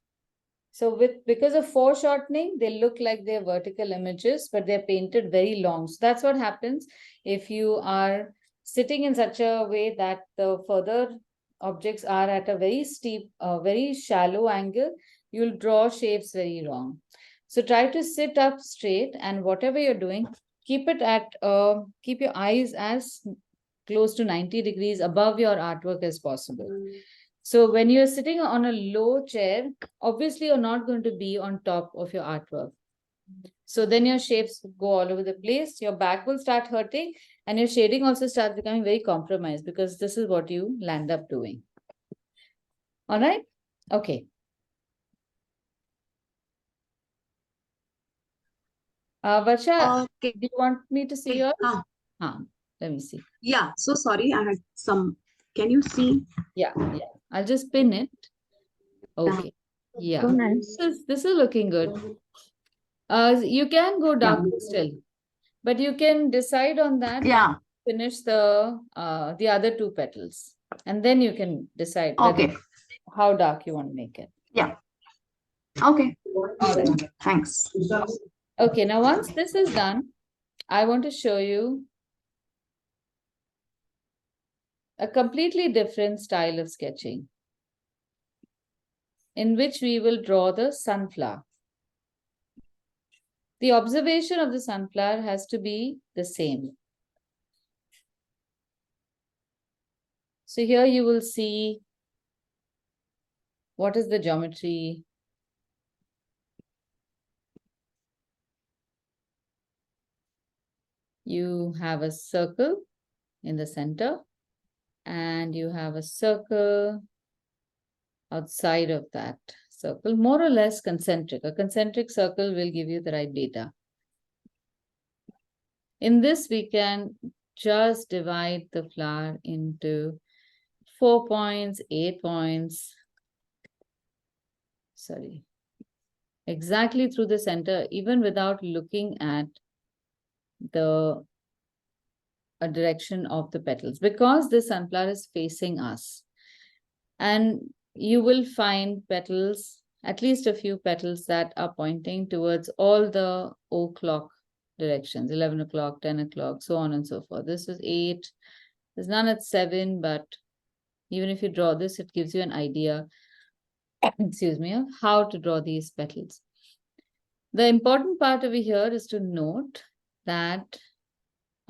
So because of foreshortening, they look like they're vertical images, but they're painted very long. So that's what happens if you are sitting in such a way that the further objects are at a very steep, very shallow angle, you'll draw shapes very wrong. So try to sit up straight, and whatever you're doing, keep it at, keep your eyes as close to 90 degrees above your artwork as possible. So when you're sitting on a low chair, obviously you're not going to be on top of your artwork. So then your shapes go all over the place, your back will start hurting, and your shading also starts becoming very compromised, because this is what you land up doing. All right? Okay. Varsha, Okay. do you want me to see yours? Huh. Let me see. Yeah, so sorry, I had some. Can you see? Yeah. I'll just pin it. Okay. Yeah. So nice. This is looking good. You can go darker still, but you can decide on that. Yeah. Finish the other two petals, and then you can decide whether how dark you want to make it. Yeah. Okay. All right. Thanks. Okay, now once this is done, I want to show you a completely different style of sketching, in which we will draw the sunflower. The observation of the sunflower has to be the same. So here you will see what is the geometry. You have a circle in the center, and you have a circle outside of that circle, more or less concentric. A concentric circle will give you the right data. In this, we can just divide the flower into 4 points, 8 points. Sorry. Exactly through the center, even without looking at the direction of the petals, because the sunflower is facing us. And you will find petals, at least a few petals, that are pointing towards all the o'clock directions, 11 o'clock, 10 o'clock, so on and so forth. This is 8. There's none at 7, but even if you draw this, it gives you an idea, excuse me, of how to draw these petals. The important part over here is to note that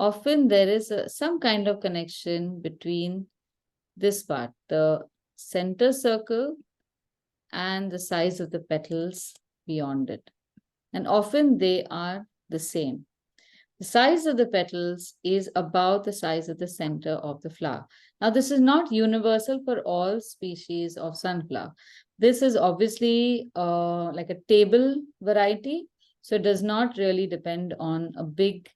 often there is some kind of connection between this part, the center circle, and the size of the petals beyond it. And often they are the same. The size of the petals is about the size of the center of the flower. Now, this is not universal for all species of sunflower. This is obviously like a table variety, so it does not really depend on a big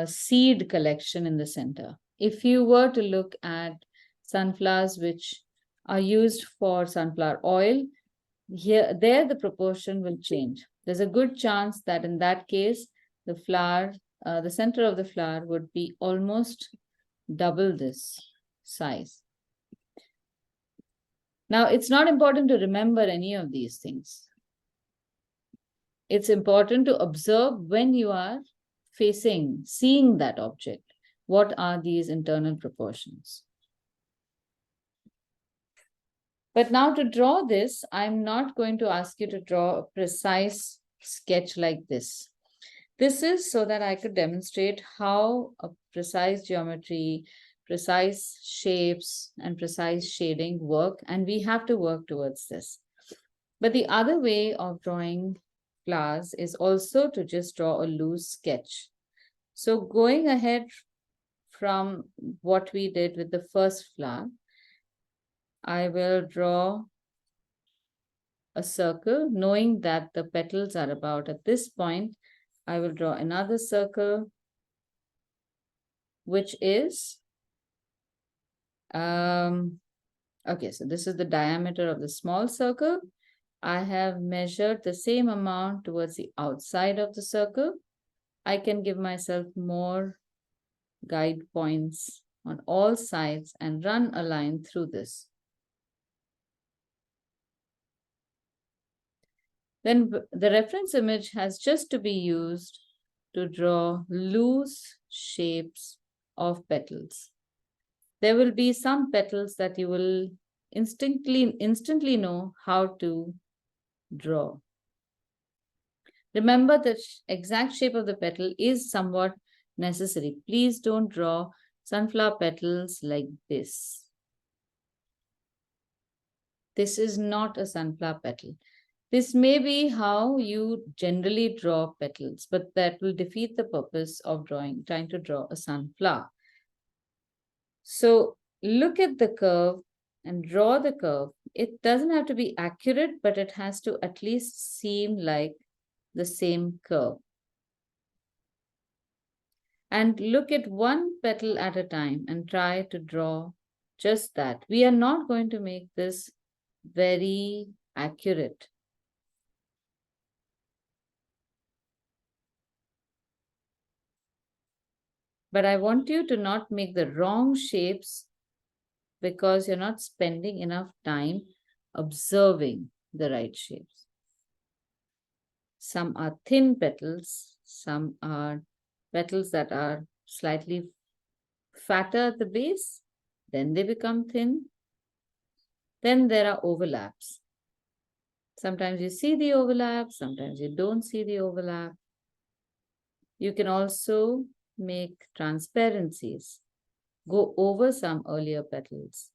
seed collection in the center. If you were to look at sunflowers which are used for sunflower oil, there the proportion will change. There's a good chance that in that case, the flower, the center of the flower would be almost double this size. Now, it's not important to remember any of these things. It's important to observe when you are seeing that object. What are these internal proportions? But now to draw this, I'm not going to ask you to draw a precise sketch like this. This is so that I could demonstrate how a precise geometry, precise shapes, and precise shading work, and we have to work towards this. But the other way of drawing flowers is also to just draw a loose sketch. So going ahead from what we did with the first flower, I will draw a circle, knowing that the petals are about at this point. I will draw another circle, which is, okay, so this is the diameter of the small circle. I have measured the same amount towards the outside of the circle. I can give myself more guide points on all sides and run a line through this. Then the reference image has just to be used to draw loose shapes of petals. There will be some petals that you will instantly know how to draw. Remember, the exact shape of the petal is somewhat necessary. Please don't draw sunflower petals like this. This is not a sunflower petal. This may be how you generally draw petals, but that will defeat the purpose of trying to draw a sunflower. So look at the curve and draw the curve. It doesn't have to be accurate, but it has to at least seem like the same curve. And look at one petal at a time and try to draw just that. We are not going to make this very accurate. But I want you to not make the wrong shapes because you're not spending enough time observing the right shapes. Some are thin petals, some are petals that are slightly fatter at the base, then they become thin. Then there are overlaps. Sometimes you see the overlap, sometimes you don't see the overlap. You can also make transparencies, go over some earlier petals.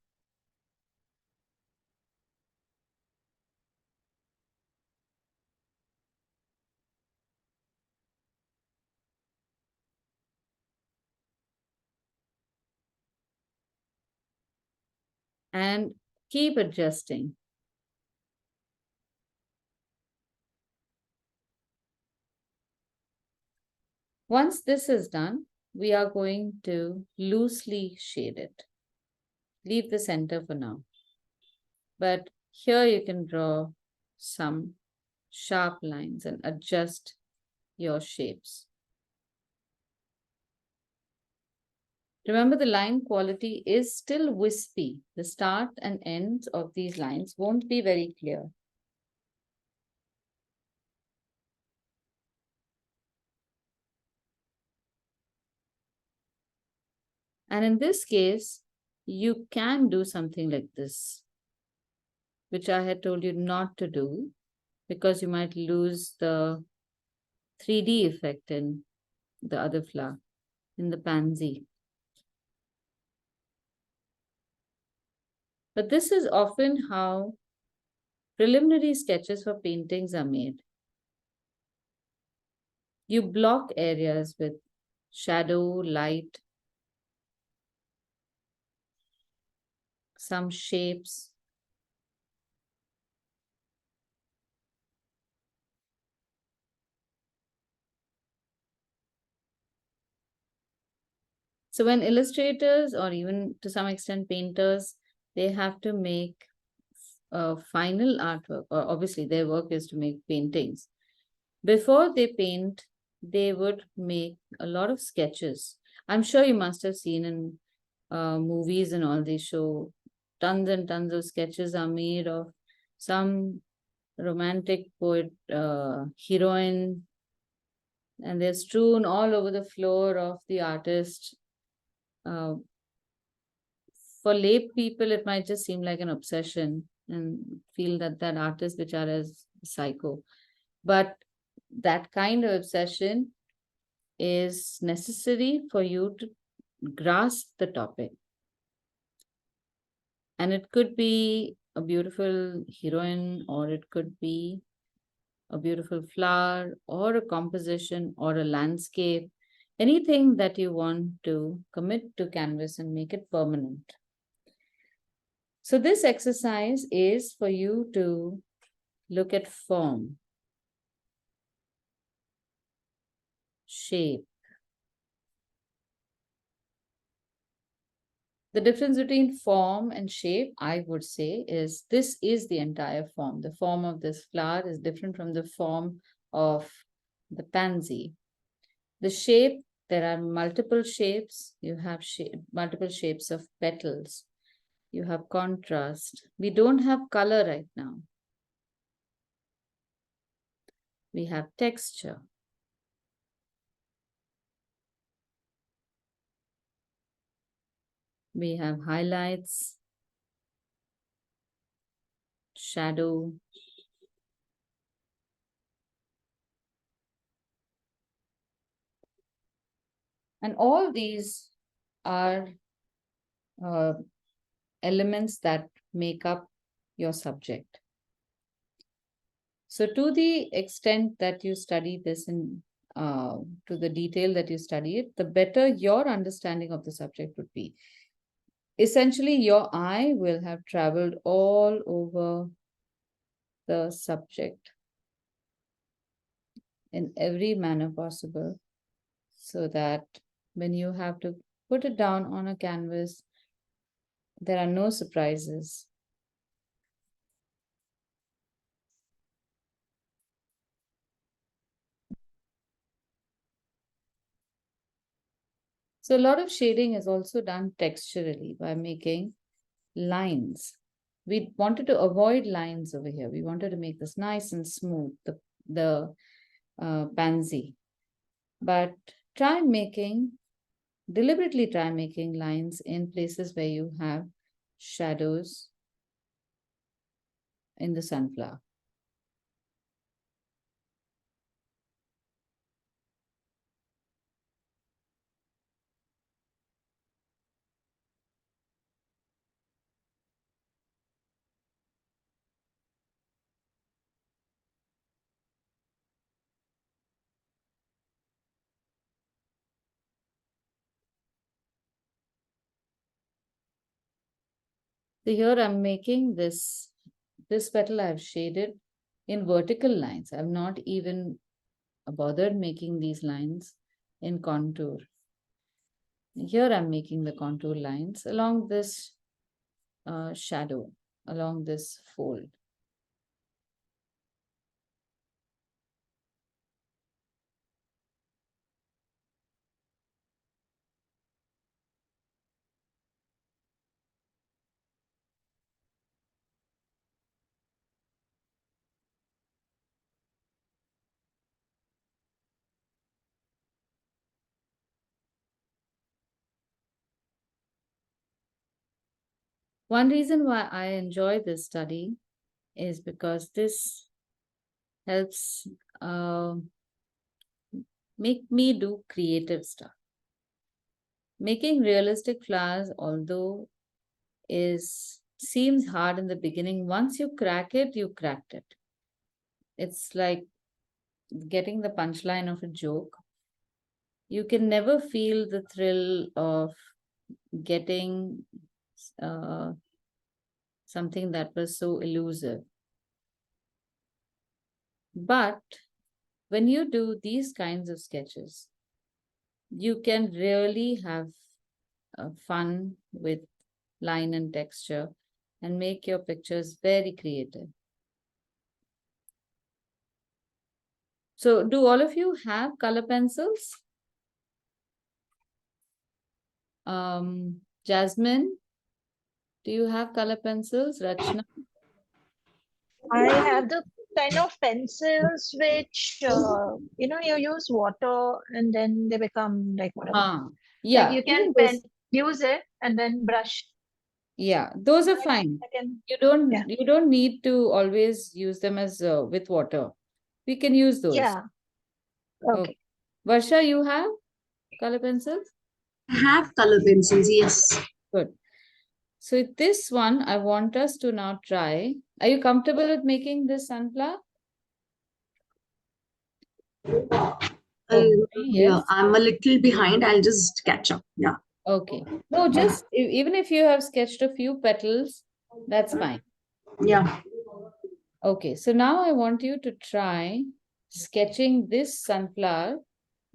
And keep adjusting. Once this is done, we are going to loosely shade it. Leave the center for now. But here you can draw some sharp lines and adjust your shapes. Remember, the line quality is still wispy. The start and ends of these lines won't be very clear. And in this case, you can do something like this, which I had told you not to do because you might lose the 3D effect in the other flower, in the pansy. But this is often how preliminary sketches for paintings are made. You block areas with shadow, light, some shapes. So when illustrators or even to some extent painters, they have to make a final artwork, or obviously their work is to make paintings. Before they paint, they would make a lot of sketches. I'm sure you must have seen in movies and all, they show tons and tons of sketches are made of some romantic poet, heroine, and they're strewn all over the floor of the artist. For lay people, it might just seem like an obsession and feel that that artist bichara is psycho. But that kind of obsession is necessary for you to grasp the topic. And it could be a beautiful heroine, or it could be a beautiful flower, or a composition, or a landscape, anything that you want to commit to canvas and make it permanent. So, this exercise is for you to look at form, shape. The difference between form and shape, I would say, is this is the entire form. The form of this flower is different from the form of the pansy. The shape, there are multiple shapes. You have multiple shapes of petals. You have contrast. We don't have color right now. We have texture. We have highlights, shadow. And all these are elements that make up your subject. So to the extent that you study this in to the detail that you study it, the better your understanding of the subject would be. Essentially, your eye will have traveled all over the subject in every manner possible, so that when you have to put it down on a canvas, there are no surprises. So a lot of shading is also done texturally by making lines. We wanted to avoid lines over here. We wanted to make this nice and smooth, the pansy. But deliberately try making lines in places where you have shadows in the sunflower. So here I'm making this petal I've shaded in vertical lines. I've not even bothered making these lines in contour. Here I'm making the contour lines along this shadow, along this fold. One reason why I enjoy this study is because this helps make me do creative stuff. Making realistic flowers, although seems hard in the beginning, once you crack it, you cracked it. It's like getting the punchline of a joke. You can never feel the thrill of getting something that was so elusive. But when you do these kinds of sketches, you can really have fun with line and texture and make your pictures very creative. So, do all of you have color pencils? Jasmine, do you have color pencils? Rachna? I have the kind of pencils which, you use water and then they become like whatever. Ah, Like yeah, you can use it and then brush. yeah, those are fine. You don't need to always use them as with water. We can use those. Yeah. Okay. Varsha, you have color pencils? I have color pencils, yes. Good. So this one, I want us to now try. Are you comfortable with making this sunflower? Yeah, Yes. I'm a little behind. I'll just catch up. Yeah. Okay. No, just even if you have sketched a few petals, that's fine. Yeah. Okay, so now I want you to try sketching this sunflower,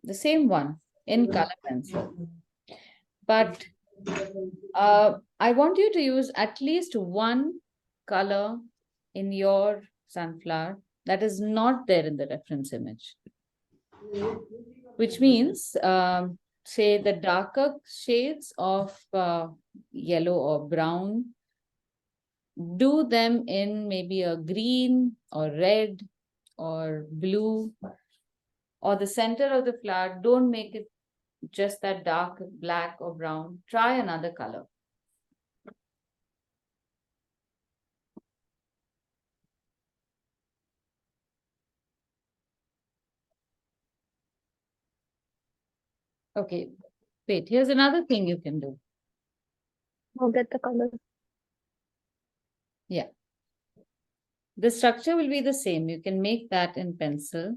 the same one, in color pencil. But I want you to use at least one color in your sunflower that is not there in the reference image, which means, say, the darker shades of yellow or brown, do them in maybe a green or red or blue, or the center of the flower. Don't make it just that dark black or brown. Try another color. Okay, wait, here's another thing you can do. I'll get the color. Yeah. The structure will be the same. You can make that in pencil.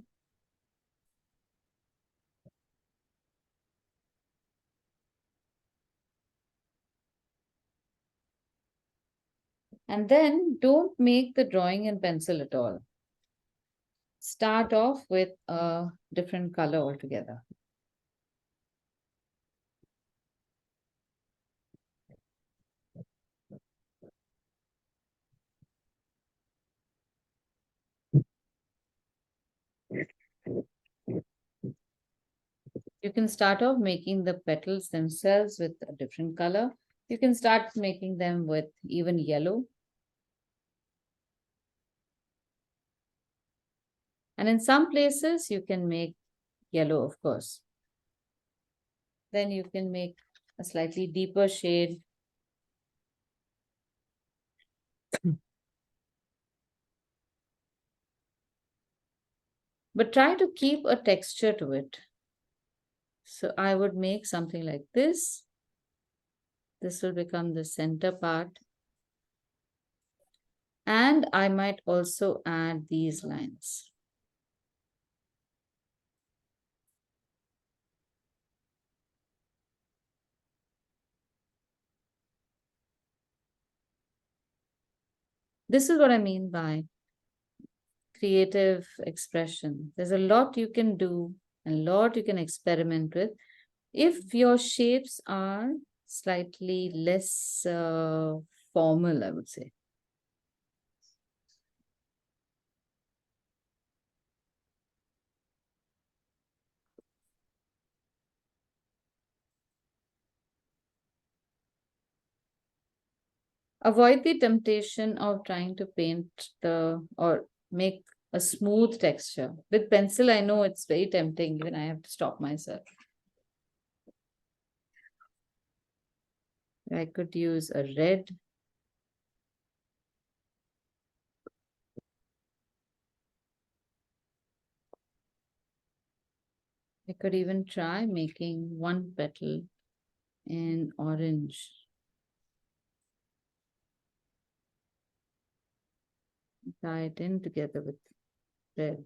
And then don't make the drawing in pencil at all. Start off with a different color altogether. You can start off making the petals themselves with a different color. You can start making them with even yellow. And in some places, you can make yellow, of course. Then you can make a slightly deeper shade. But try to keep a texture to it. So I would make something like this. This will become the center part. And I might also add these lines. This is what I mean by creative expression. There's a lot you can do, and a lot you can experiment with. If your shapes are slightly less formal, I would say. Avoid the temptation of trying to paint or make a smooth texture. With pencil, I know it's very tempting, even I have to stop myself. I could use a red. I could even try making one petal in orange. Tie it in together with red.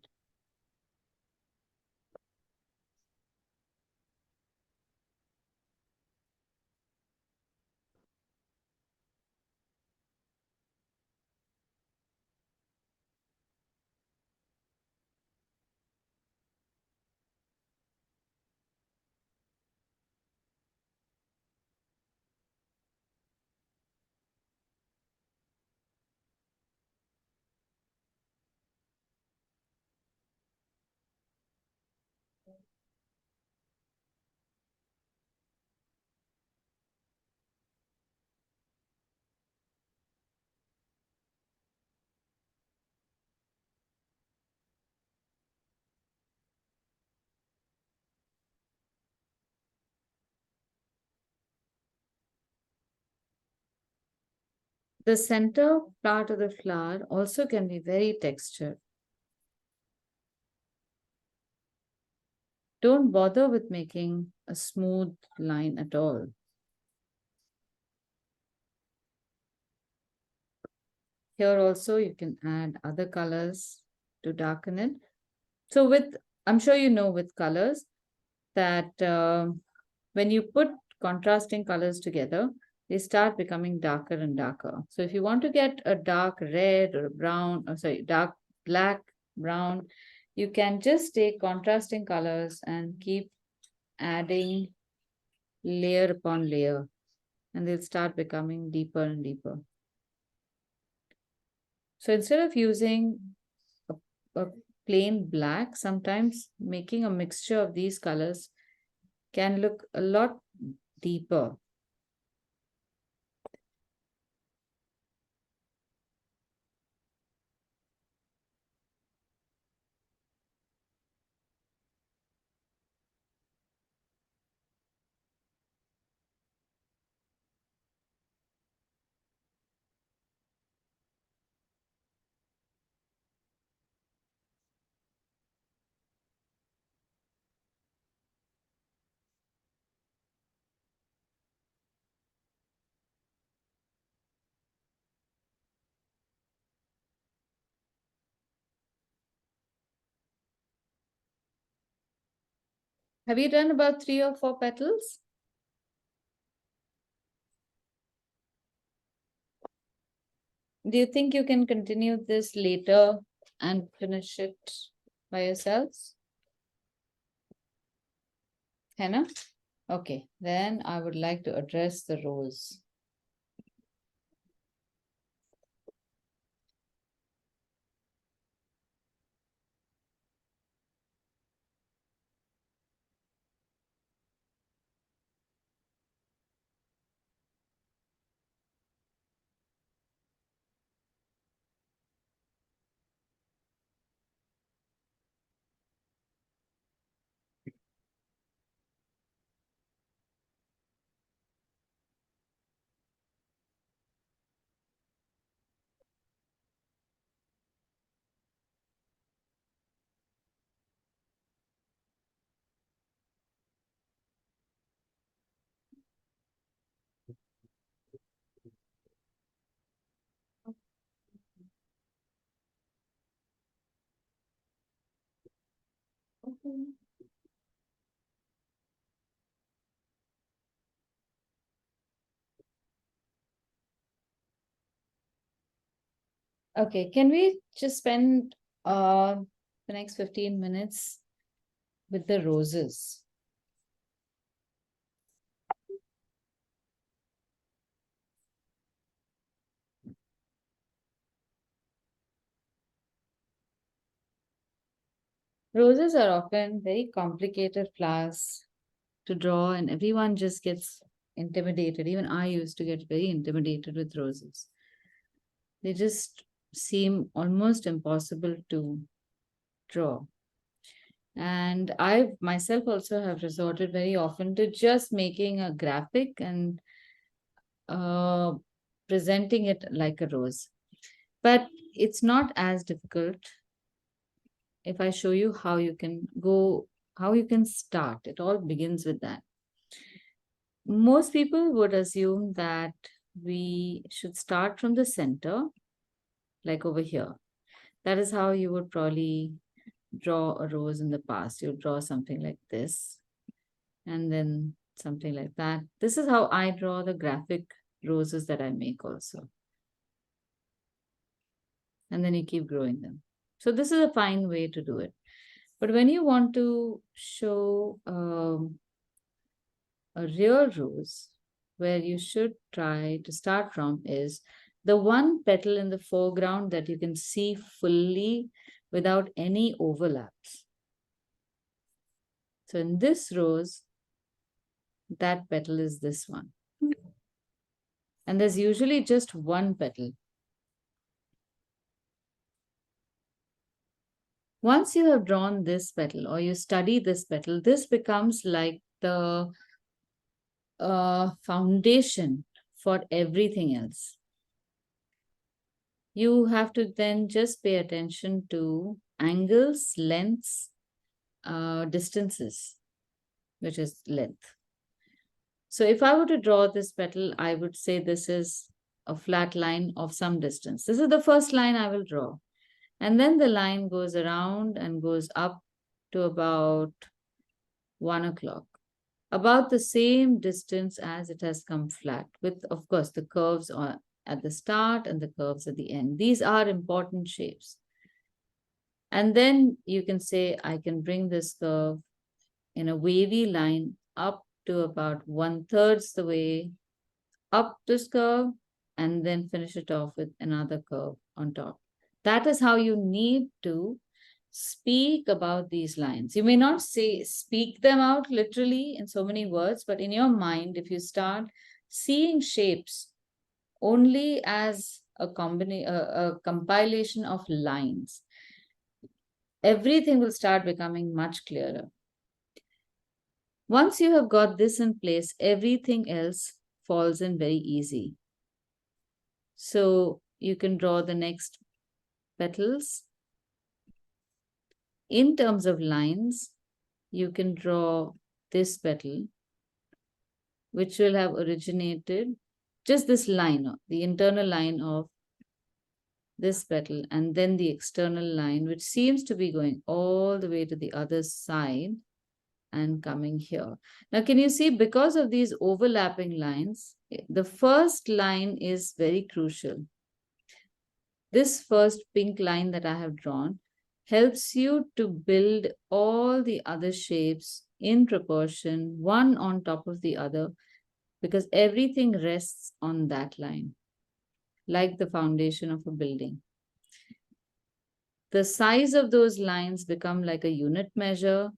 The center part of the flower also can be very textured. Don't bother with making a smooth line at all. Here also you can add other colors to darken it. So I'm sure you know with colors that when you put contrasting colors together, they start becoming darker and darker. So if you want to get a dark red or brown, or sorry, dark black, brown, you can just take contrasting colors and keep adding layer upon layer, and they'll start becoming deeper and deeper. So instead of using a plain black, sometimes making a mixture of these colors can look a lot deeper. Have you done about 3 or 4 petals? Do you think you can continue this later and finish it by yourselves? Henna? Okay, then I would like to address the rose. Okay, can we just spend the next 15 minutes with the roses? Roses are often very complicated flowers to draw, and everyone just gets intimidated. Even I used to get very intimidated with roses. They just seem almost impossible to draw. And I myself also have resorted very often to just making a graphic and presenting it like a rose. But it's not as difficult if I show you how you can start. It all begins with that. Most people would assume that we should start from the center, like over here. That is how you would probably draw a rose in the past. You draw something like this, and then something like that. This is how I draw the graphic roses that I make also. And then you keep growing them. So this is a fine way to do it. But when you want to show a real rose, where you should try to start from is the one petal in the foreground that you can see fully without any overlaps. So in this rose, that petal is this one. And there's usually just one petal. Once you have drawn this petal or you study this petal, this becomes like the foundation for everything else. You have to then just pay attention to angles, lengths, distances, which is length. So if I were to draw this petal, I would say this is a flat line of some distance. This is the first line I will draw. And then the line goes around and goes up to about 1 o'clock. About the same distance as it has come flat, with, of course, the curves at the start and the curves at the end. These are important shapes. And then you can say, I can bring this curve in a wavy line up to about 1/3 the way up this curve, and then finish it off with another curve on top. That is how you need to speak about these lines. You may not speak them out literally in so many words, but in your mind, if you start seeing shapes only as a compilation of lines, everything will start becoming much clearer. Once you have got this in place, everything else falls in very easy. So you can draw the next petals. In terms of lines, you can draw this petal, which will have originated just this line, the internal line of this petal, and then the external line, which seems to be going all the way to the other side and coming here. Now, can you see, because of these overlapping lines, the first line is very crucial. This first pink line that I have drawn helps you to build all the other shapes in proportion, one on top of the other, because everything rests on that line, like the foundation of a building. The size of those lines become like a unit measure,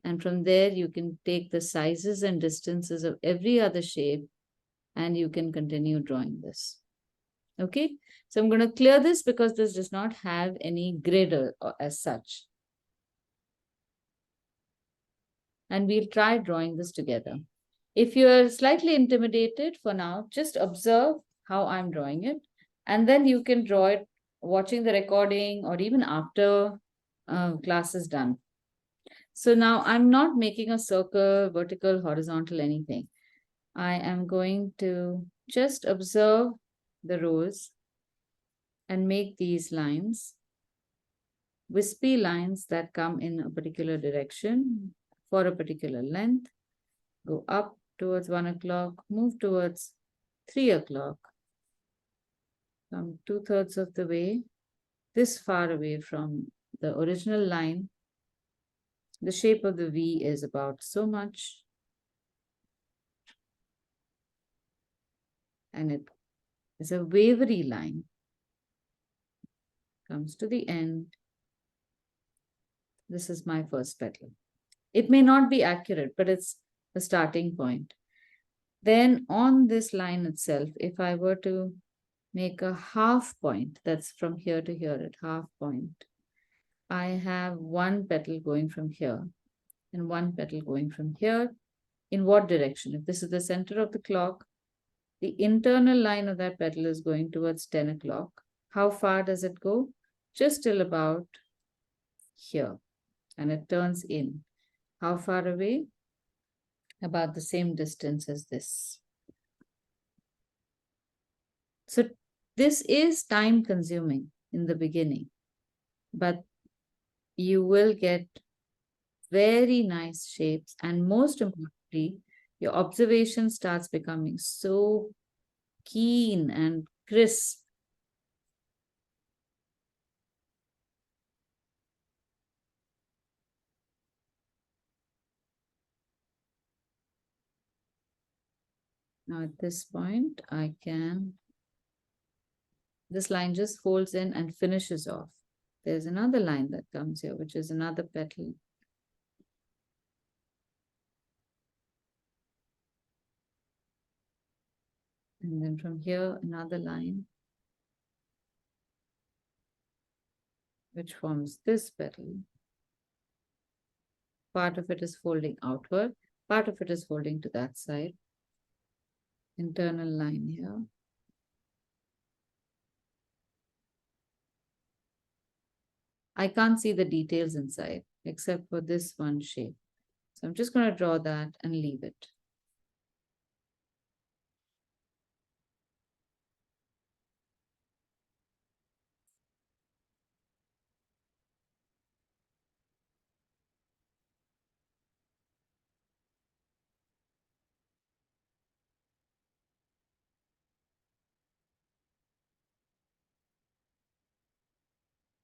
and from there you can take the sizes and distances of every other shape, and you can continue drawing this. Okay, so I'm going to clear this because this does not have any grid as such. And we'll try drawing this together. If you're slightly intimidated for now, just observe how I'm drawing it, and then you can draw it watching the recording or even after class is done. So now I'm not making a circle, vertical, horizontal, anything. I am going to just observe the rows and make these lines, wispy lines that come in a particular direction for a particular length, go up towards 1 o'clock, move towards 3 o'clock, come 2/3 of the way, this far away from the original line. The shape of the V is about so much, and it is a wavery line, comes to the end. This is my first petal. It may not be accurate, but it's a starting point. Then on this line itself, if I were to make a half point, that's from here to here at half point, I have one petal going from here and one petal going from here. In what direction? If this is the center of the clock, the internal line of that petal is going towards 10 o'clock. How far does it go? Just till about here, and it turns in. How far away? About the same distance as this. So this is time consuming in the beginning, but you will get very nice shapes, and most importantly, your observation starts becoming so keen and crisp. Now at this point, this line just folds in and finishes off. There's another line that comes here, which is another petal. And then from here, another line, which forms this petal. Part of it is folding outward, part of it is folding to that side. Internal line here. I can't see the details inside, except for this one shape. So I'm just going to draw that and leave it.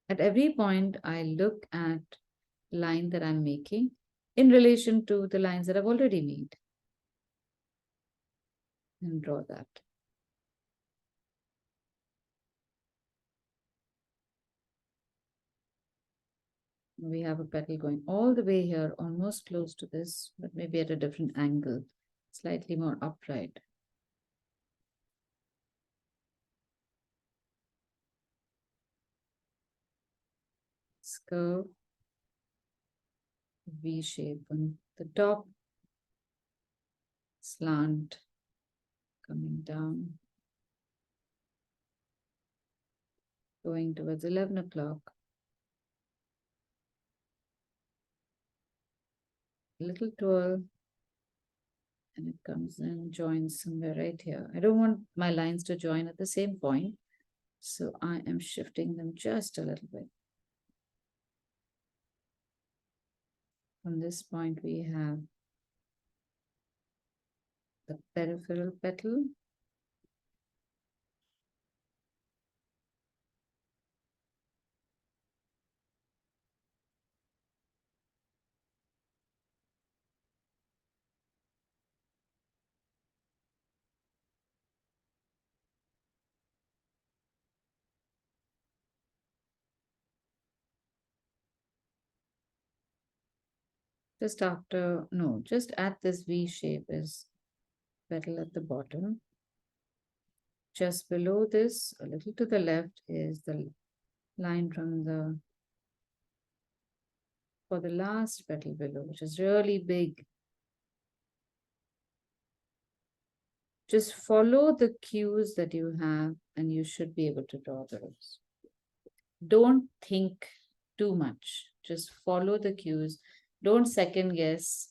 At every point, I look at line that I'm making in relation to the lines that I've already made and draw that. We have a petal going all the way here, almost close to this, but maybe at a different angle, slightly more upright. Curve, V shape on the top, slant coming down, going towards 11 o'clock. Little twirl, and it comes and joins somewhere right here. I don't want my lines to join at the same point, so I am shifting them just a little bit. From this point, we have the peripheral petal. Just after, no, just at this V shape is petal at the bottom. Just below this, a little to the left, is the line from the, for the last petal below, which is really big. Just follow the cues that you have and you should be able to draw those. Don't think too much. Just follow the cues. Don't second guess.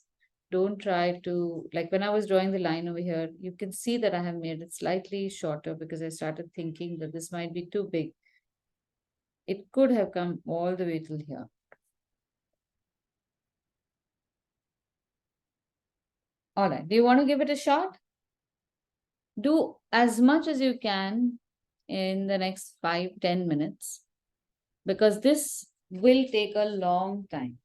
Don't try to, like when I was drawing the line over here, you can see that I have made it slightly shorter because I started thinking that this might be too big. It could have come all the way till here. All right, do you want to give it a shot? Do as much as you can in the next 5-10 minutes, because this will take a long time.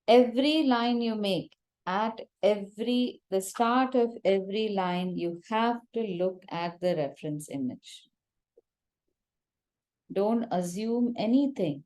Every line you make, at the start of every line, you have to look at the reference image. Don't assume anything.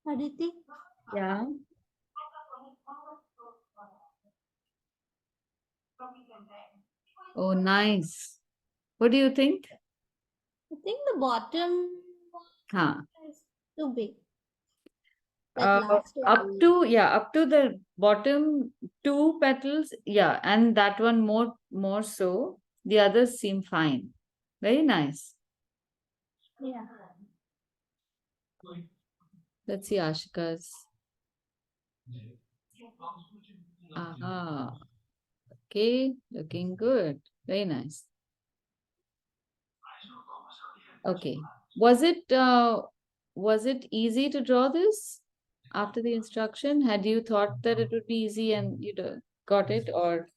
Aditi, Yeah. Oh, nice. What do you think? I think the bottom Huh. is too big. Up to the bottom 2 petals, yeah, and that one more so. The others seem fine. Very nice. Yeah. Let's see Ashika's. Aha. Okay, looking good. Very nice. Okay. Was it easy to draw this after the instruction? Had you thought that it would be easy and you got it, or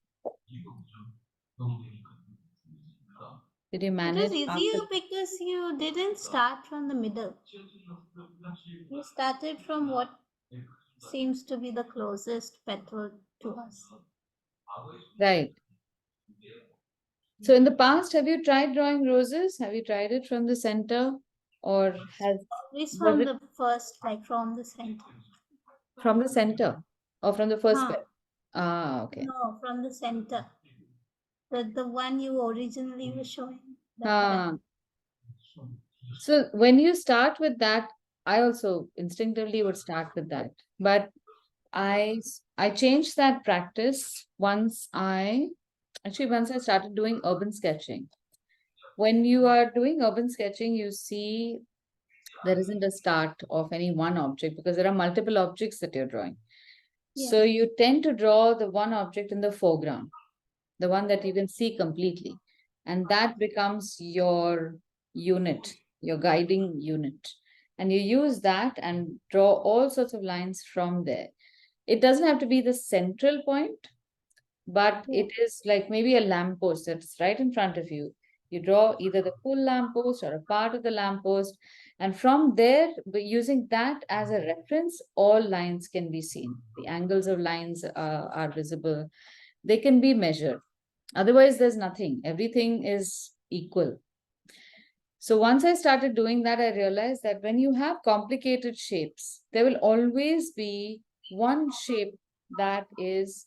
did you It manage was easier because you didn't start from the middle. You started from what seems to be the closest petal to us. Right. So in the past, have you tried drawing roses? Have you tried it from the center, or Always was from it the first, like from the center. from the center or from the first Huh. petal? Ah, okay. No, from the center. The one you originally were showing. That Ah. So when you start with that I also instinctively would start with that. But I changed that practice once I started doing urban sketching. When you are doing urban sketching, you see there isn't a start of any one object because there are multiple objects that you're drawing. So Yes. you tend to draw the one object in the foreground, the one that you can see completely. And that becomes your unit, your guiding unit. And you use that and draw all sorts of lines from there. It doesn't have to be the central point, but it is like maybe a lamppost that's right in front of you. You draw either the full lamppost or a part of the lamppost, and from there, using that as a reference, all lines can be seen. The angles of lines are visible. They can be measured. Otherwise, there's nothing. Everything is equal. So once I started doing that, I realized that when you have complicated shapes, there will always be one shape that is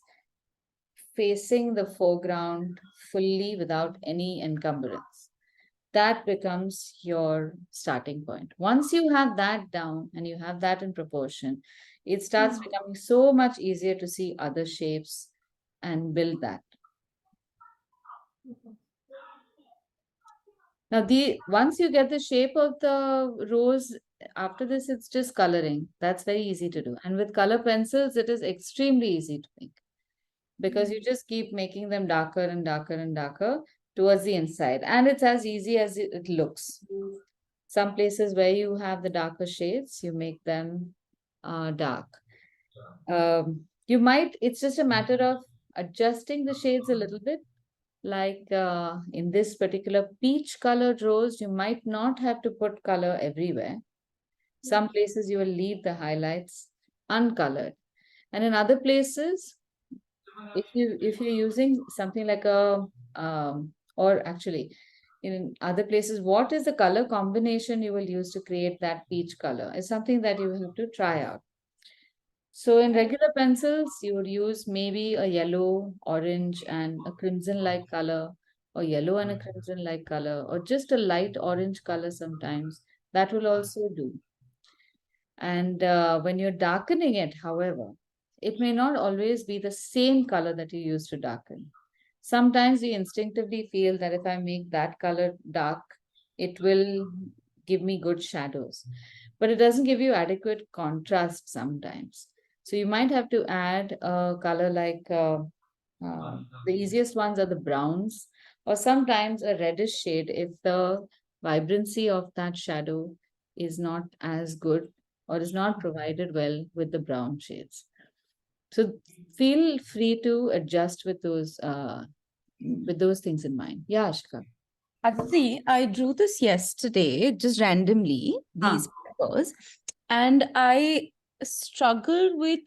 facing the foreground fully without any encumbrance. That becomes your starting point. Once you have that down and you have that in proportion, it starts becoming so much easier to see other shapes and build that. Now, once you get the shape of the rose, after this, it's just coloring. That's very easy to do. And with color pencils, it is extremely easy to make because you just keep making them darker and darker and darker towards the inside. And it's as easy as it looks. Some places where you have the darker shades, you make them dark. It's just a matter of adjusting the shades a little bit. Like in this particular peach colored rose, you might not have to put color everywhere. Some places you will leave the highlights uncolored. And in other places, if you're using something like or actually in other places, what is the color combination you will use to create that peach color is something that you have to try out. So in regular pencils, you would use maybe a yellow, orange, and a crimson-like color, or yellow and a crimson-like color, or just a light orange color sometimes. That will also do. And when you're darkening it, however, it may not always be the same color that you use to darken. Sometimes you instinctively feel that if I make that color dark, it will give me good shadows. But it doesn't give you adequate contrast sometimes. So you might have to add a color like the easiest ones are the browns, or sometimes a reddish shade if the vibrancy of that shadow is not as good or is not provided well with the brown shades. So feel free to adjust with those things in mind. Yeah, Ashika. Aditi, I drew this yesterday, just randomly, these peppers, and I struggled with,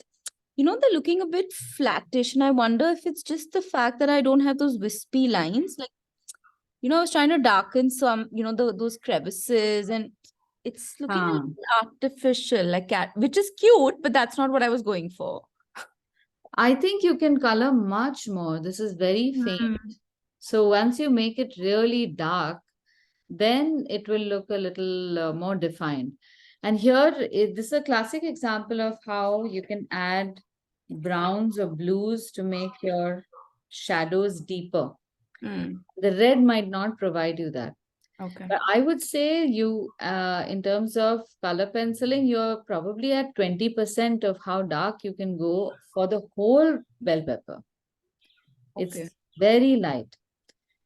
they're looking a bit flattish, and I wonder if it's just the fact that I don't have those wispy lines. Like, I was trying to darken some, those crevices, and it's looking a little artificial, like which is cute, but that's not what I was going for. I think you can color much more. This is very faint. So once you make it really dark, then it will look a little more defined. And here, this is a classic example of how you can add browns or blues to make your shadows deeper. The red might not provide you that. Okay. But I would say in terms of color penciling, you're probably at 20% of how dark you can go for the whole bell pepper. Okay. It's very light.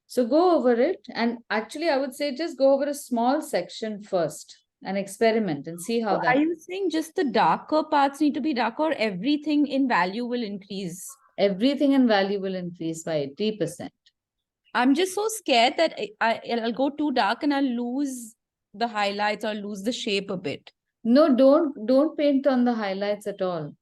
So go over it. And actually, I would say just go over a small section first and experiment and see how So that. are you saying just the darker parts need to be darker, or everything in value will increase? Everything in value will increase by 80%. I'm just so scared that I'll go too dark and I'll lose the highlights or lose the shape a bit. No, don't paint on the highlights at all.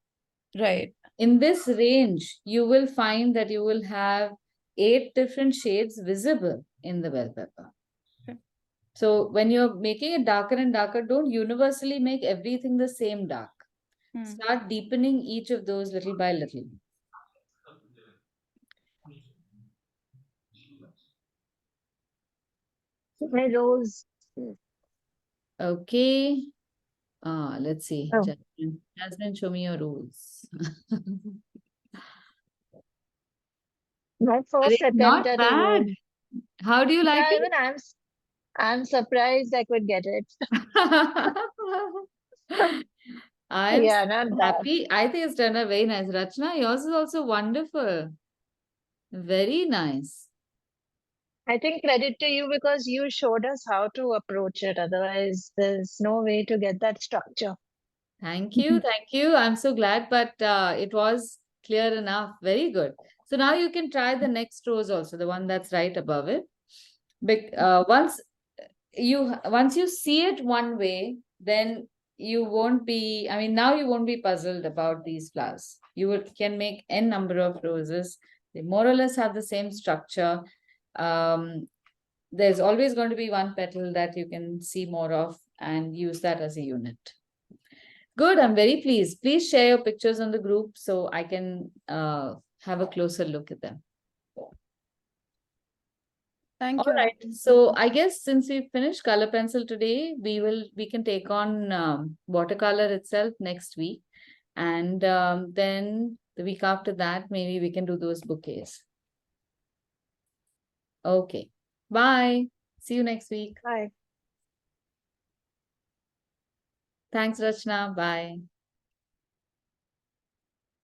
Right. In this range, you will find that you will have 8 different shades visible in the bell pepper. Okay. So when you're making it darker and darker, don't universally make everything the same dark. Start deepening each of those little by little. My rose. Okay. Let's see. Oh. Jasmine, show me your rules. My But first it's attempt not at a bad. role. How do you like Yeah, it? even I'm surprised I could get it. I'm Yeah, not bad. happy. I think it's turned out very nice. Rachna, yours is also wonderful. Very nice. I think credit to you because you showed us how to approach it. Otherwise, there's no way to get that structure. Thank you. Thank you. I'm so glad, but it was clear enough. Very good. So now you can try the next rose also, the one that's right above it. Once you see it one way, then you won't be, I mean, now you won't be puzzled about these flowers. Can make n number of roses. They more or less have the same structure. There's always going to be one petal that you can see more of and use that as a unit. Good, I'm very pleased. Please share your pictures on the group so I can have a closer look at them. Thank All you. right. So I guess since we finished color pencil today, we can take on watercolor itself next week. And then the week after that, maybe we can do those bouquets. Okay. Bye. See you next week. Bye. Thanks, Rachna. Bye.